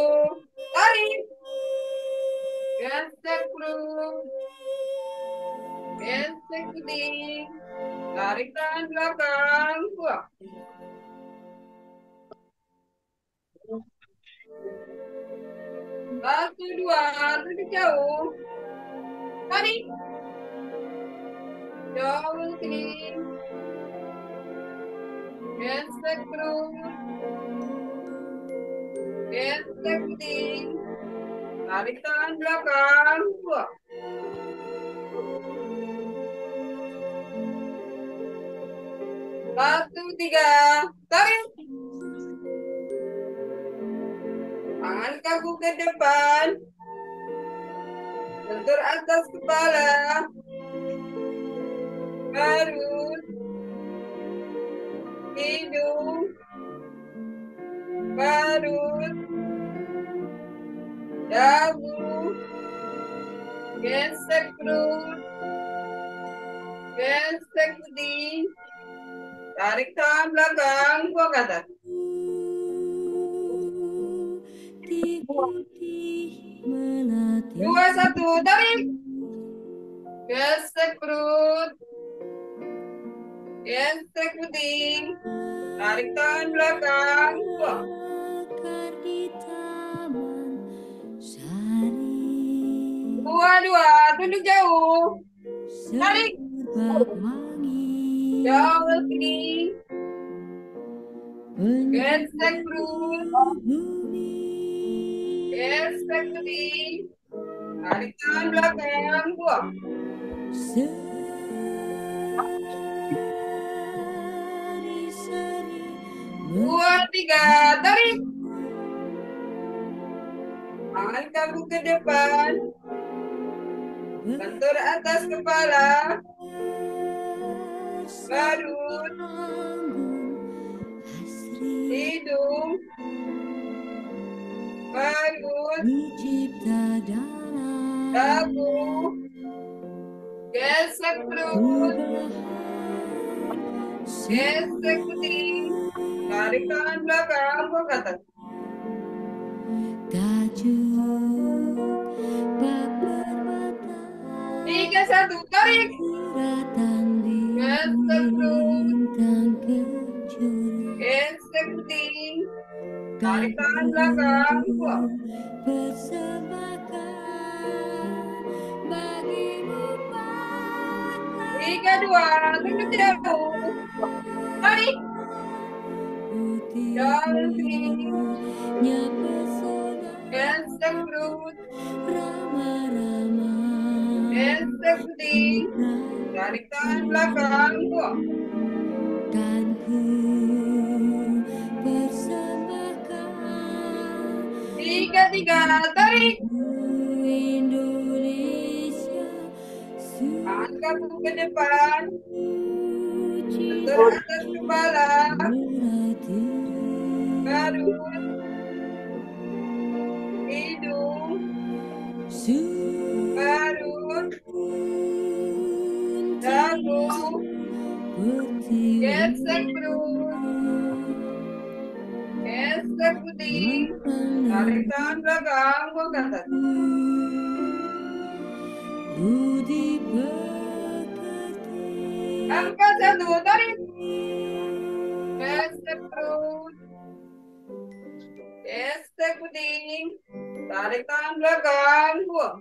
Tarik. Gesek perut. Gesek putih. Tarik tangan belakang. Buang. Satu, dua, tarik jauh. Tarik. Jauh kiri. Gesek perut. Gesek putih. Tarik tangan belakang. Buang. Satu, tiga. Tarik. Tangan kaku ke depan. Bentur atas kepala. Perut. Hidung. Perut. Dagu. Gesek perut. Gesek putih. Tarik tangan belakang. Buang ke atas. Dua, satu, tarik. Gesek perut. Gesek putih. Tarik tangan belakang. Buang. Dua, tunduk jauh. Tarik. Jauh kiri. Gesek perut. Gesek putih. Tarik tangan belakang. Buang. Dua, tiga, tarik. Tangan kaku ke depan. Bentur atas kepala. Perut. Hidung. Perut. Dagu. Gesek perut. Gesek putih. Tarik tangan belakang. Buang ke atas. Tiga, satu, tarik. Gesek perut. Gesek putih. Tarik tangan belakang. Buang. Tiga, dua, tunduk jauh. Tarik. Jauh kiri. Gesek perut. Gesek putih. Tarik tangan belakang. Buang. Tiga, tarik. Tangan kaku ke depan. Bentur atas kepala. Perut. Hidung. Perut. Dagu. Gesek perut. Gesek putih. Tarik tangan belakang. Buang ke atas. Angkat, satu, tarik. Gesek perut. Gesek putih. Tarik tangan belakang. Buang.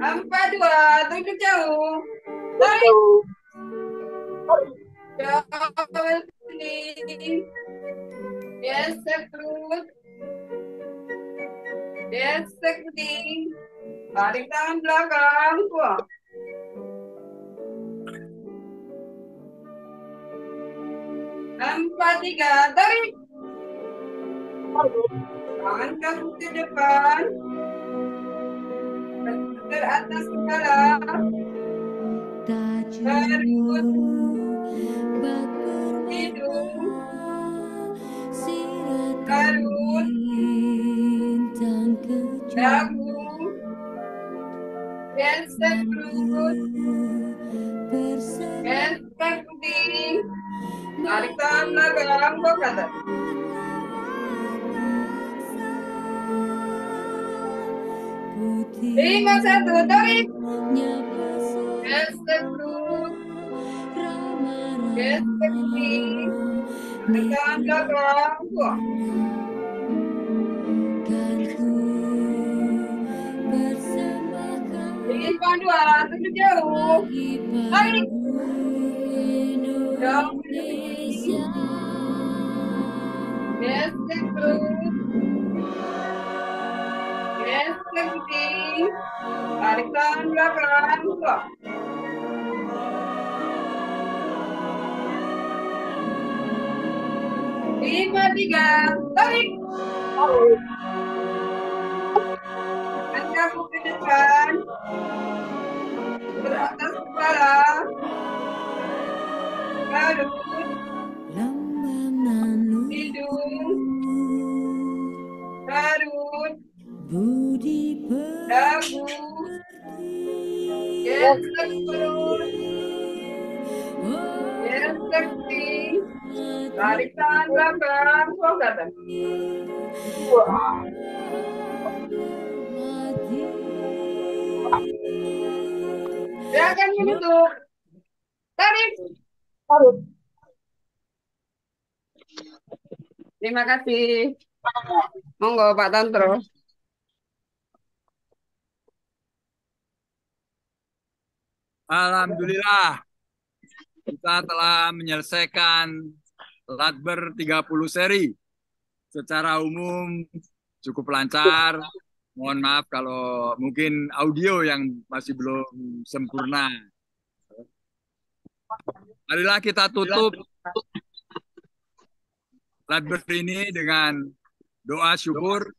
Empat, dua, tunduk jauh. Tarik. Jauh kiri. Gesek perut. Gesek putih. Tarik tangan belakang. Buang. Empat, tiga, tarik. Tangan kaku ke depan. Bentur atas kepala. Perut. Hidung. Perut. Dagu. Gesek perut. Tarik tangan belakang, kok kata. Lima satu, tarik. Gesek terus. Gesek kiri. Tarik tangan belakang, kok. Lima dua, tunjuk jauh. Tarik. Jauh kiri. Gesek terus. Gesek kiri. Tarik tangan belakang, kok. Lima tiga, tarik. Angkat ke depan. Beratas kepala. Garut. Hidung. Garut. Dagu. Gesek perut. Gesek kiri. Tarik tangan belakang, kok kata. Silakan menutup. Tarik. Terima kasih. Monggo Pak Tantro. Alhamdulillah, kita telah menyelesaikan Latber 30 seri. Secara umum cukup lancar. Mohon maaf kalau mungkin audio yang masih belum sempurna. Marilah kita tutup Latber ini dengan doa syukur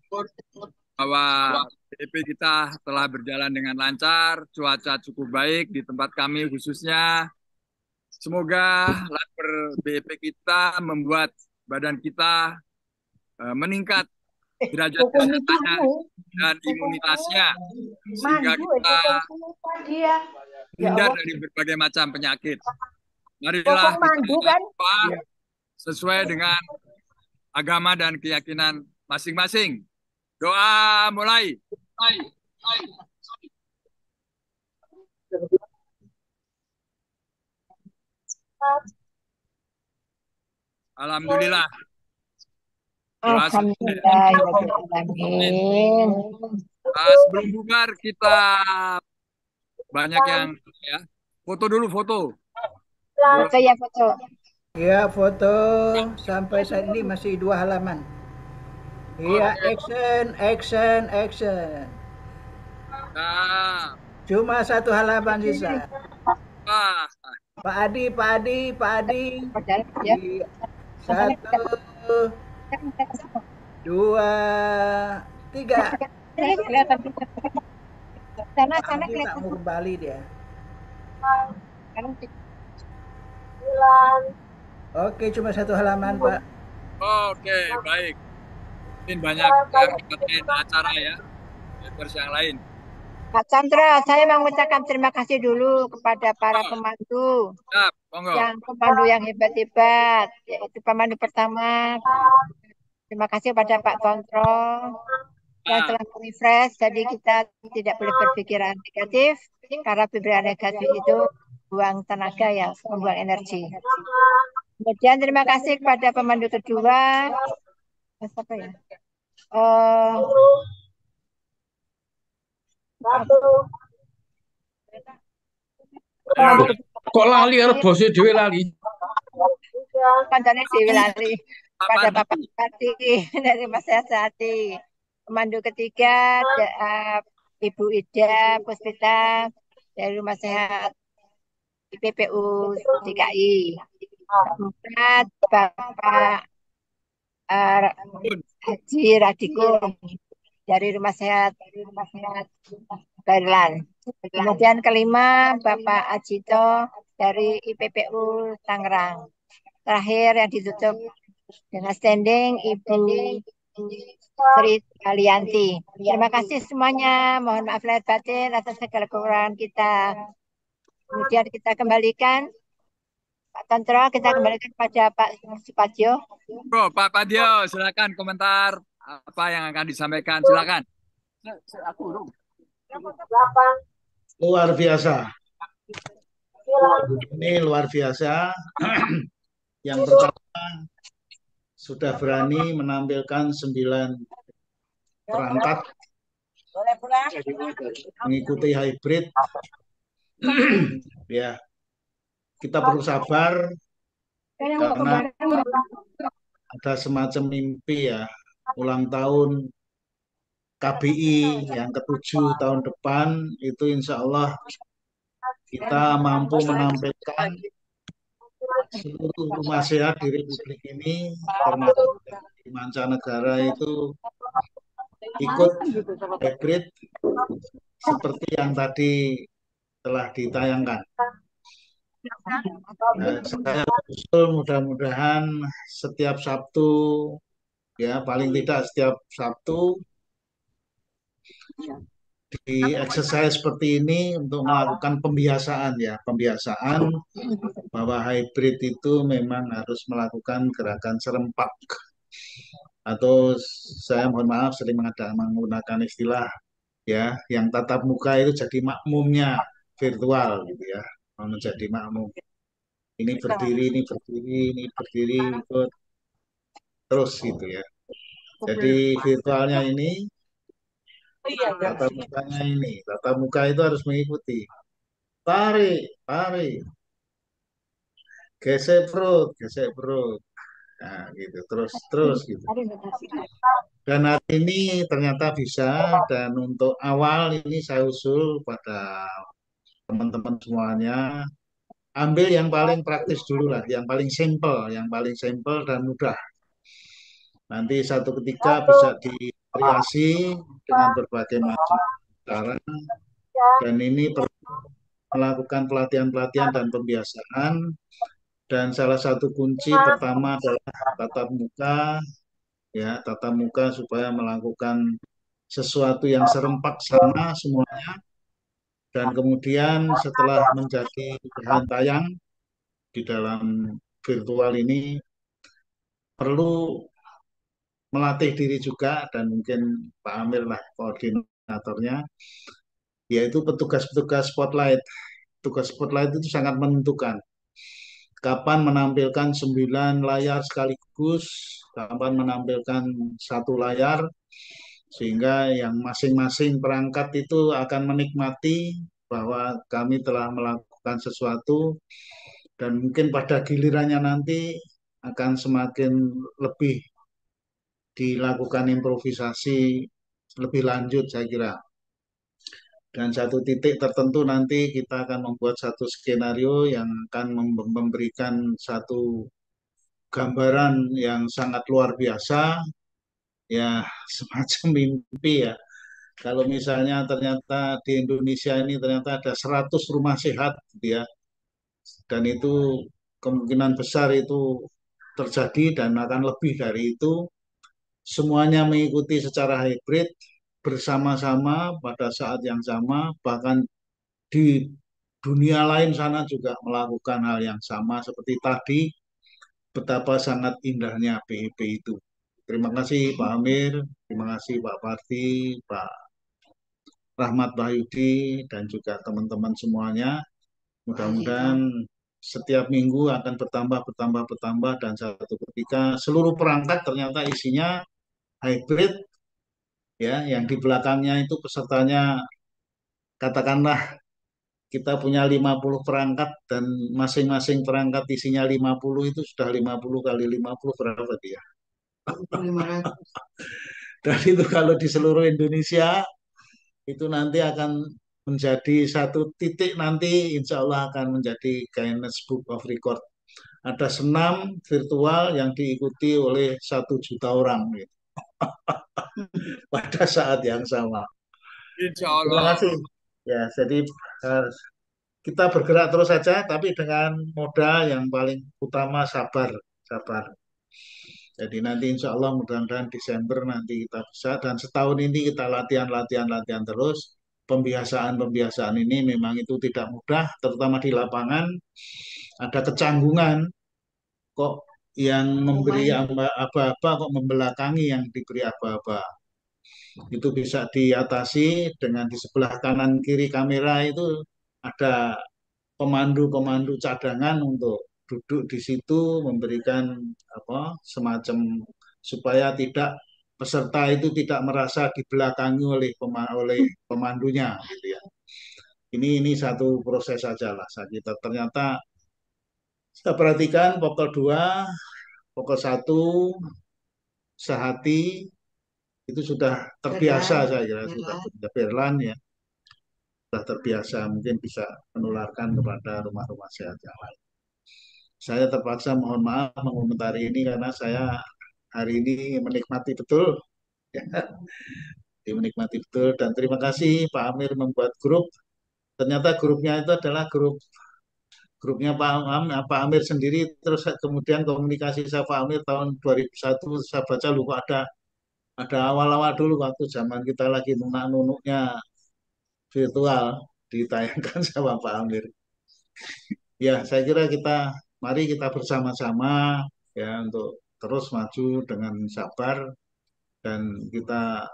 bahwa PEP kita telah berjalan dengan lancar, cuaca cukup baik di tempat kami khususnya. Semoga Latber PEP kita membuat badan kita meningkat derajat kesehatannya dan imunitasnya sehingga kita terhindar dari berbagai macam penyakit. Marilah kita berdoa sesuai dengan agama dan keyakinan masing-masing. Doa mulai. Alhamdulillah. Alhamdulillahirrahmanirrahim. Sebelum bubar kita banyak yang ya. Foto dulu, foto. Foto ya, foto. Ya, foto sampai saat ini masih 2 halaman. Iya, action. Nah, Cuma 1 halaman sisa. ah, Pak Adi. Ya. Iya. 1, 2, 3. Kelihatan. Sana Pak Adi tak kelihatan. mau kembali dia. Oke, cuma 1 halaman, Pak. oke, baik. Mungkin banyak yang ikutin acara ya, members yang lain. Pak Chandra, saya mengucapkan terima kasih dulu kepada para pemandu, Siap, monggo. pemandu yang hebat-hebat, yaitu pemandu pertama. Terima kasih pada Pak Tontro yang telah refresh. Jadi kita tidak boleh berpikiran negatif, karena pikiran negatif itu buang tenaga ya, membuang energi. Kemudian terima kasih kepada pemandu kedua. Apa ya? Kok lali arep bose dhewe lali? Kancane Dewi lali pada Bapak Sati dari Mas Sati. Pemandu ketiga Ibu Ida Puspita dari Rumah Sehat IPPU DKI. Keempat Bapak Haji Radikun dari Rumah Sehat Bairlan. Kemudian kelima Bapak Ajito dari IPPU Tangerang. Terakhir yang ditutup dengan standing Ibu Sri Alianti. Terima kasih semuanya. Mohon maaf lahir batin atas segala kekurangan kita. Kemudian kita kembalikan Pak Tantra, kita kembalikan pada Pak Supadjo. Bro, Pak Padio, silakan komentar apa yang akan disampaikan. Silakan. Luar biasa. Ini luar biasa. Yang pertama, sudah berani menampilkan 9 perangkat mengikuti hybrid. Ya, kita perlu sabar karena ada semacam mimpi ya, ulang tahun KBI yang ke-7 tahun depan itu insya Allah kita mampu menampilkan seluruh rumah sehat di Republik ini termasuk di mancanegara itu ikut hybrid seperti yang tadi telah ditayangkan. Saya usul mudah-mudahan setiap Sabtu, ya paling tidak setiap Sabtu di exercise seperti ini untuk melakukan pembiasaan ya, pembiasaan bahwa hybrid itu memang harus melakukan gerakan serempak atau saya mohon maaf sering menggunakan istilah ya yang tatap muka itu jadi makmumnya virtual gitu ya, menjadi makmum. Ini berdiri, ini berdiri, ini berdiri, ikut terus gitu ya. Jadi virtualnya ini, tatap mukanya ini, tatap muka itu harus mengikuti. Tarik, tarik, gesek perut. Nah, gitu, terus gitu. Dan hari ini ternyata bisa, dan untuk awal ini saya usul pada teman-teman semuanya, ambil yang paling praktis dulu lah, yang paling simple dan mudah. Nanti satu ketika bisa divariasi dengan berbagai macam cara, dan ini perlu melakukan pelatihan-pelatihan dan pembiasaan. Dan salah satu kunci pertama adalah tatap muka, ya tatap muka supaya melakukan sesuatu yang serempak sama semuanya. Dan kemudian setelah menjadi bahan tayang di dalam virtual ini perlu melatih diri juga, dan mungkin Pak Amir lah koordinatornya, yaitu petugas-petugas spotlight. Tugas spotlight itu sangat menentukan. Kapan menampilkan 9 layar sekaligus, kapan menampilkan 1 layar, sehingga yang masing-masing perangkat itu akan menikmati bahwa kami telah melakukan sesuatu, dan mungkin pada gilirannya nanti akan semakin lebih dilakukan improvisasi lebih lanjut saya kira. Dan satu titik tertentu nanti kita akan membuat satu skenario yang akan memberikan satu gambaran yang sangat luar biasa, ya semacam mimpi ya. Kalau misalnya ternyata di Indonesia ini ternyata ada 100 rumah sehat gitu ya, dan itu kemungkinan besar itu terjadi dan akan lebih dari itu, semuanya mengikuti secara hybrid bersama-sama pada saat yang sama, bahkan di dunia lain sana juga melakukan hal yang sama seperti tadi, betapa sangat indahnya BIP itu. Terima kasih Pak Amir, terima kasih Pak Parti, Pak Rahmat Wahyudi, dan juga teman-teman semuanya. Mudah-mudahan setiap minggu akan bertambah, dan satu ketika seluruh perangkat ternyata isinya hybrid, ya, yang di belakangnya itu pesertanya katakanlah kita punya 50 perangkat dan masing-masing perangkat isinya 50, itu sudah 50 kali 50 berapa dia? 500. Dan itu kalau di seluruh Indonesia itu nanti akan menjadi satu titik, nanti insya Allah akan menjadi Guinness Book of Record. Ada senam virtual yang diikuti oleh 1 juta orang gitu. Pada saat yang sama. Insya Terima Allah. kasih. Ya, jadi kita bergerak terus saja, tapi dengan modal yang paling utama sabar, sabar. Jadi nanti insya Allah mudah-mudahan Desember nanti kita bisa, dan setahun ini kita latihan terus. pembiasaan-pembiasaan ini memang itu tidak mudah, terutama di lapangan ada kecanggungan kok yang memberi aba-aba kok membelakangi yang diberi aba-aba. Itu bisa diatasi dengan di sebelah kanan kiri kamera itu ada pemandu-pemandu cadangan untuk duduk di situ memberikan apa semacam supaya tidak peserta itu tidak merasa dibelakangi oleh pemandunya gitu ya. Ini satu proses saja lah. Kita ternyata saya perhatikan pokok 2, pokok 1, sehati itu sudah terbiasa saya kira sudah Berlan ya sudah terbiasa mungkin bisa menularkan kepada rumah-rumah sehat yang lain. Saya terpaksa mohon maaf mengomentari ini karena saya hari ini menikmati betul ya, menikmati betul dan terima kasih Pak Amir membuat grup. Ternyata grupnya itu adalah grupnya Pak Amir sendiri terus kemudian komunikasi saya Pak Amir tahun 2001 saya baca lupa ada awal-awal dulu waktu zaman kita lagi nunak-nunuknya virtual ditayangkan sama Pak Amir. Ya, saya kira mari kita bersama-sama ya untuk terus maju dengan sabar dan kita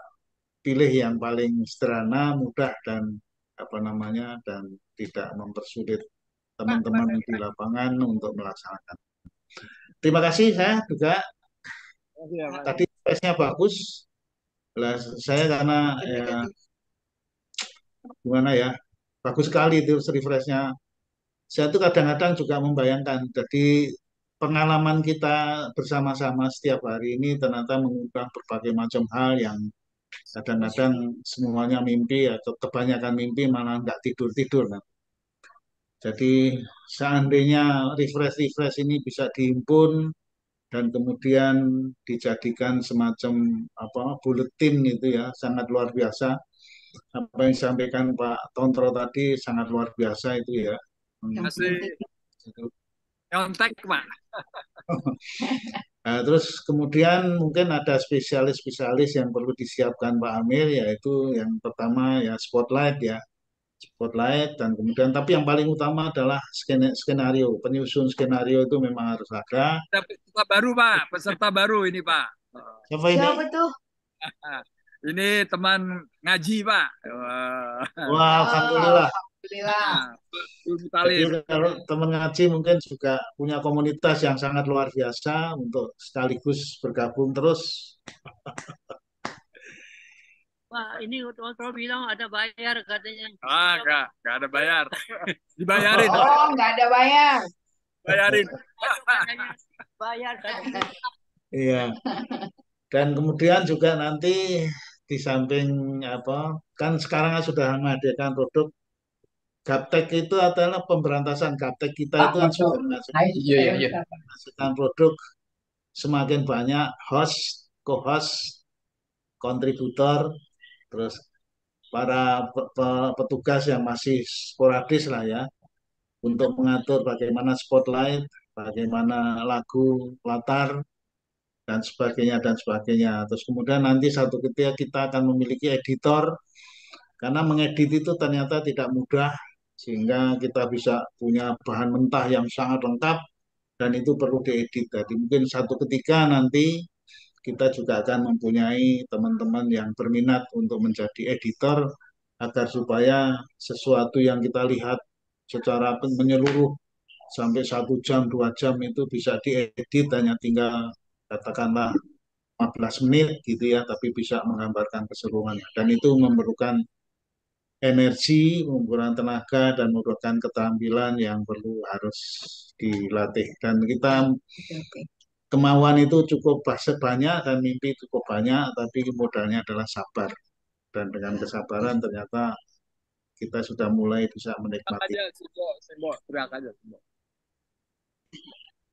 pilih yang paling sederhana, mudah dan apa namanya dan tidak mempersulit teman-teman di lapangan untuk melaksanakan. Terima kasih saya juga tadi space-nya bagus. Saya karena ya gimana ya bagus sekali itu refresh-nya. Saya tuh kadang-kadang juga membayangkan, jadi pengalaman kita bersama-sama setiap hari ini ternyata mengubah berbagai macam hal yang kadang-kadang semuanya mimpi atau kebanyakan mimpi malah nggak tidur-tidur. Nah. Jadi seandainya refresh-refresh ini bisa dihimpun dan kemudian dijadikan semacam apa buletin itu ya sangat luar biasa. Apa yang disampaikan Pak Tontro tadi sangat luar biasa itu ya. Masih nyontek, Pak. Nah, terus kemudian mungkin ada spesialis-spesialis yang perlu disiapkan Pak Amir, yaitu yang pertama ya spotlight dan kemudian tapi yang paling utama adalah skenario, penyusun skenario itu memang harus ada. Ada peserta baru, Pak, peserta baru ini, Pak. Siapa ini? Siapa tuh? Ini teman ngaji, Pak. Wah, alhamdulillah. Jadi kalau teman ngaji mungkin juga punya komunitas yang sangat luar biasa untuk sekaligus bergabung terus. Wah, ini kontrol bilang ada bayar katanya. Enggak ada bayar. Dibayarin. Oh, nggak ada bayar. Bayarin. Bayar katanya. Iya. Dan kemudian juga nanti di samping apa, kan sekarang sudah menghadirkan produk gaptek itu adalah pemberantasan gaptek kita itu kan sudah menghasilkan produk semakin banyak host, co-host, kontributor, terus para petugas yang masih sporadis lah ya untuk mengatur bagaimana spotlight, bagaimana lagu latar dan sebagainya dan sebagainya. Terus kemudian nanti satu ketika kita akan memiliki editor karena mengedit itu ternyata tidak mudah sehingga kita bisa punya bahan mentah yang sangat lengkap dan itu perlu diedit. Jadi mungkin satu ketika nanti kita juga akan mempunyai teman-teman yang berminat untuk menjadi editor agar supaya sesuatu yang kita lihat secara menyeluruh sampai 1 jam, 2 jam itu bisa diedit hanya tinggal katakanlah 15 menit gitu ya, tapi bisa menggambarkan keseluruhan. Dan itu memerlukan energi, memerlukan tenaga, dan memerlukan keterampilan yang perlu harus dilatih. Dan kita kemauan itu cukup banyak dan mimpi cukup banyak, tapi modalnya adalah sabar. Dan dengan kesabaran ternyata kita sudah mulai bisa menikmati.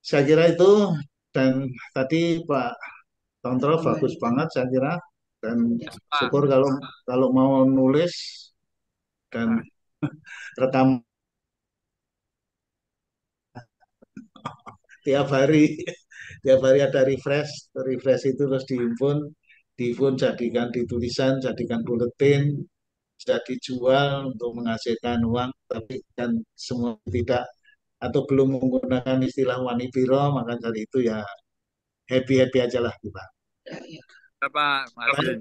Saya kira itu, dan tadi Pak Tontro bagus banget saya kira, dan syukur kalau mau nulis dan rekam tiap hari ada refresh itu terus dihimpun jadikan ditulisan, jadikan buletin, bisa dijual untuk menghasilkan uang, tapi kan semua tidak atau belum menggunakan istilah wani biro, maka dari itu ya happy-happy aja lah kita. Ya, Pak, masih.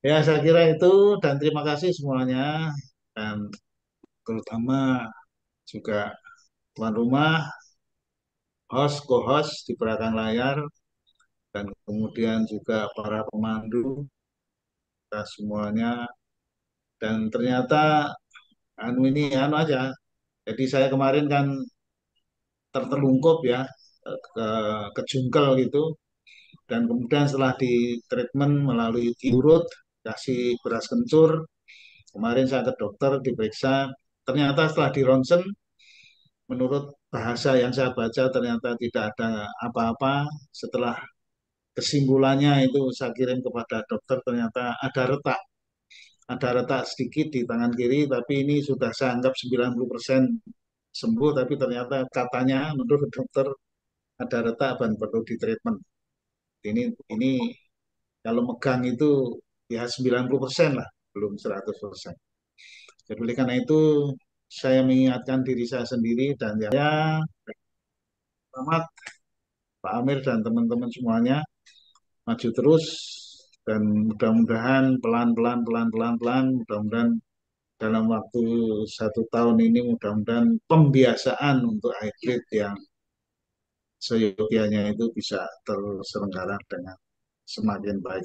Ya, saya kira itu dan terima kasih semuanya dan terutama juga tuan rumah, host, co-host di belakang layar dan kemudian juga para pemandu kita semuanya dan ternyata anu aja. Jadi saya kemarin kan tertelungkup ya ke kejungkel gitu dan kemudian setelah di treatment melalui diurut kasih beras kencur kemarin saya ke dokter diperiksa ternyata setelah di ronsen menurut bahasa yang saya baca ternyata tidak ada apa-apa setelah kesimpulannya itu saya kirim kepada dokter ternyata ada retak sedikit di tangan kiri tapi ini sudah saya anggap 90% sembuh tapi ternyata katanya menurut dokter ada retak dan perlu di treatment. Ini kalau megang itu ya 90% lah, belum 100%. Jadi oleh karena itu saya mengingatkan diri saya sendiri dan ya selamat Pak Amir dan teman-teman semuanya maju terus dan mudah-mudahan pelan-pelan mudah-mudahan dalam waktu 1 tahun ini mudah-mudahan pembiasaan untuk hybrid yang seyogianya itu bisa terselenggara dengan semakin baik.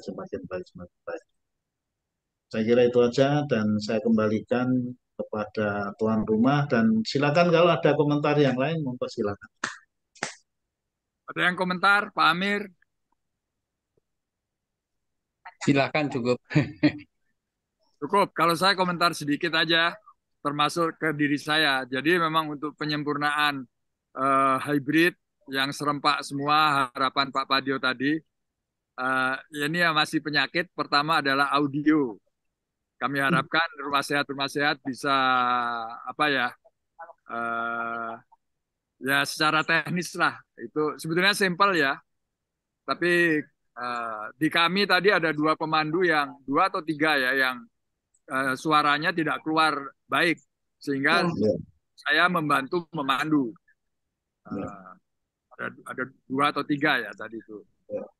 Saya kira itu aja dan saya kembalikan kepada tuan rumah dan silakan kalau ada komentar yang lain monggo silakan. Ada yang komentar, Pak Amir? Silakan cukup. Cukup. Kalau saya komentar sedikit aja, termasuk ke diri saya. Jadi memang untuk penyempurnaan hybrid yang serempak semua harapan Pak Padio tadi, ini ya masih penyakit. Pertama adalah audio. Kami harapkan rumah sehat bisa apa ya, ya secara teknis lah. Itu sebetulnya simpel ya. Tapi di kami tadi ada 2 pemandu yang 2 atau 3 ya yang suaranya tidak keluar baik sehingga saya membantu memandu. Ada 2 atau 3 ya tadi itu.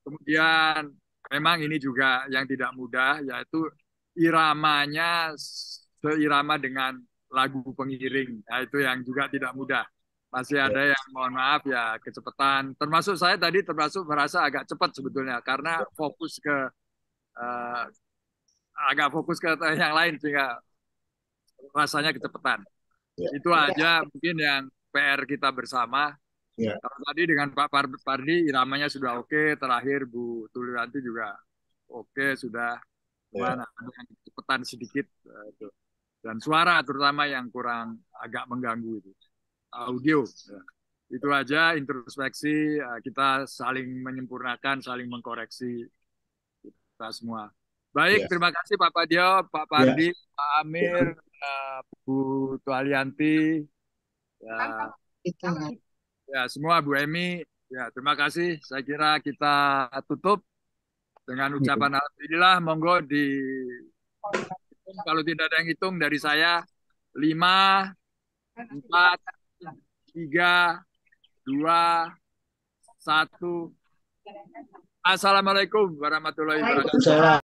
Kemudian memang ini juga yang tidak mudah yaitu iramanya seirama dengan lagu pengiring. Nah, itu yang juga tidak mudah. Masih ada yang mohon maaf ya kecepatan. Termasuk saya tadi merasa agak cepat sebetulnya karena agak fokus ke yang lain sehingga rasanya kecepatan. Itu aja mungkin yang PR kita bersama. Kalau tadi dengan Pak Pardi iramanya sudah oke, terakhir Bu Tulianti juga oke sudah. Mana ada yang kecepatan sedikit dan suara terutama yang kurang agak mengganggu itu. Audio. Itu aja introspeksi kita saling menyempurnakan, saling mengkoreksi kita semua. Baik, terima kasih Pak Padio, Pak Pardi, Pak Amir, Bu Tualianti, ya semua Bu Emi. Ya, terima kasih. Saya kira kita tutup dengan ucapan alhamdulillah. Monggo kalau tidak ada yang hitung dari saya 5, 4, 3, 2, 1. Assalamualaikum warahmatullahi wabarakatuh.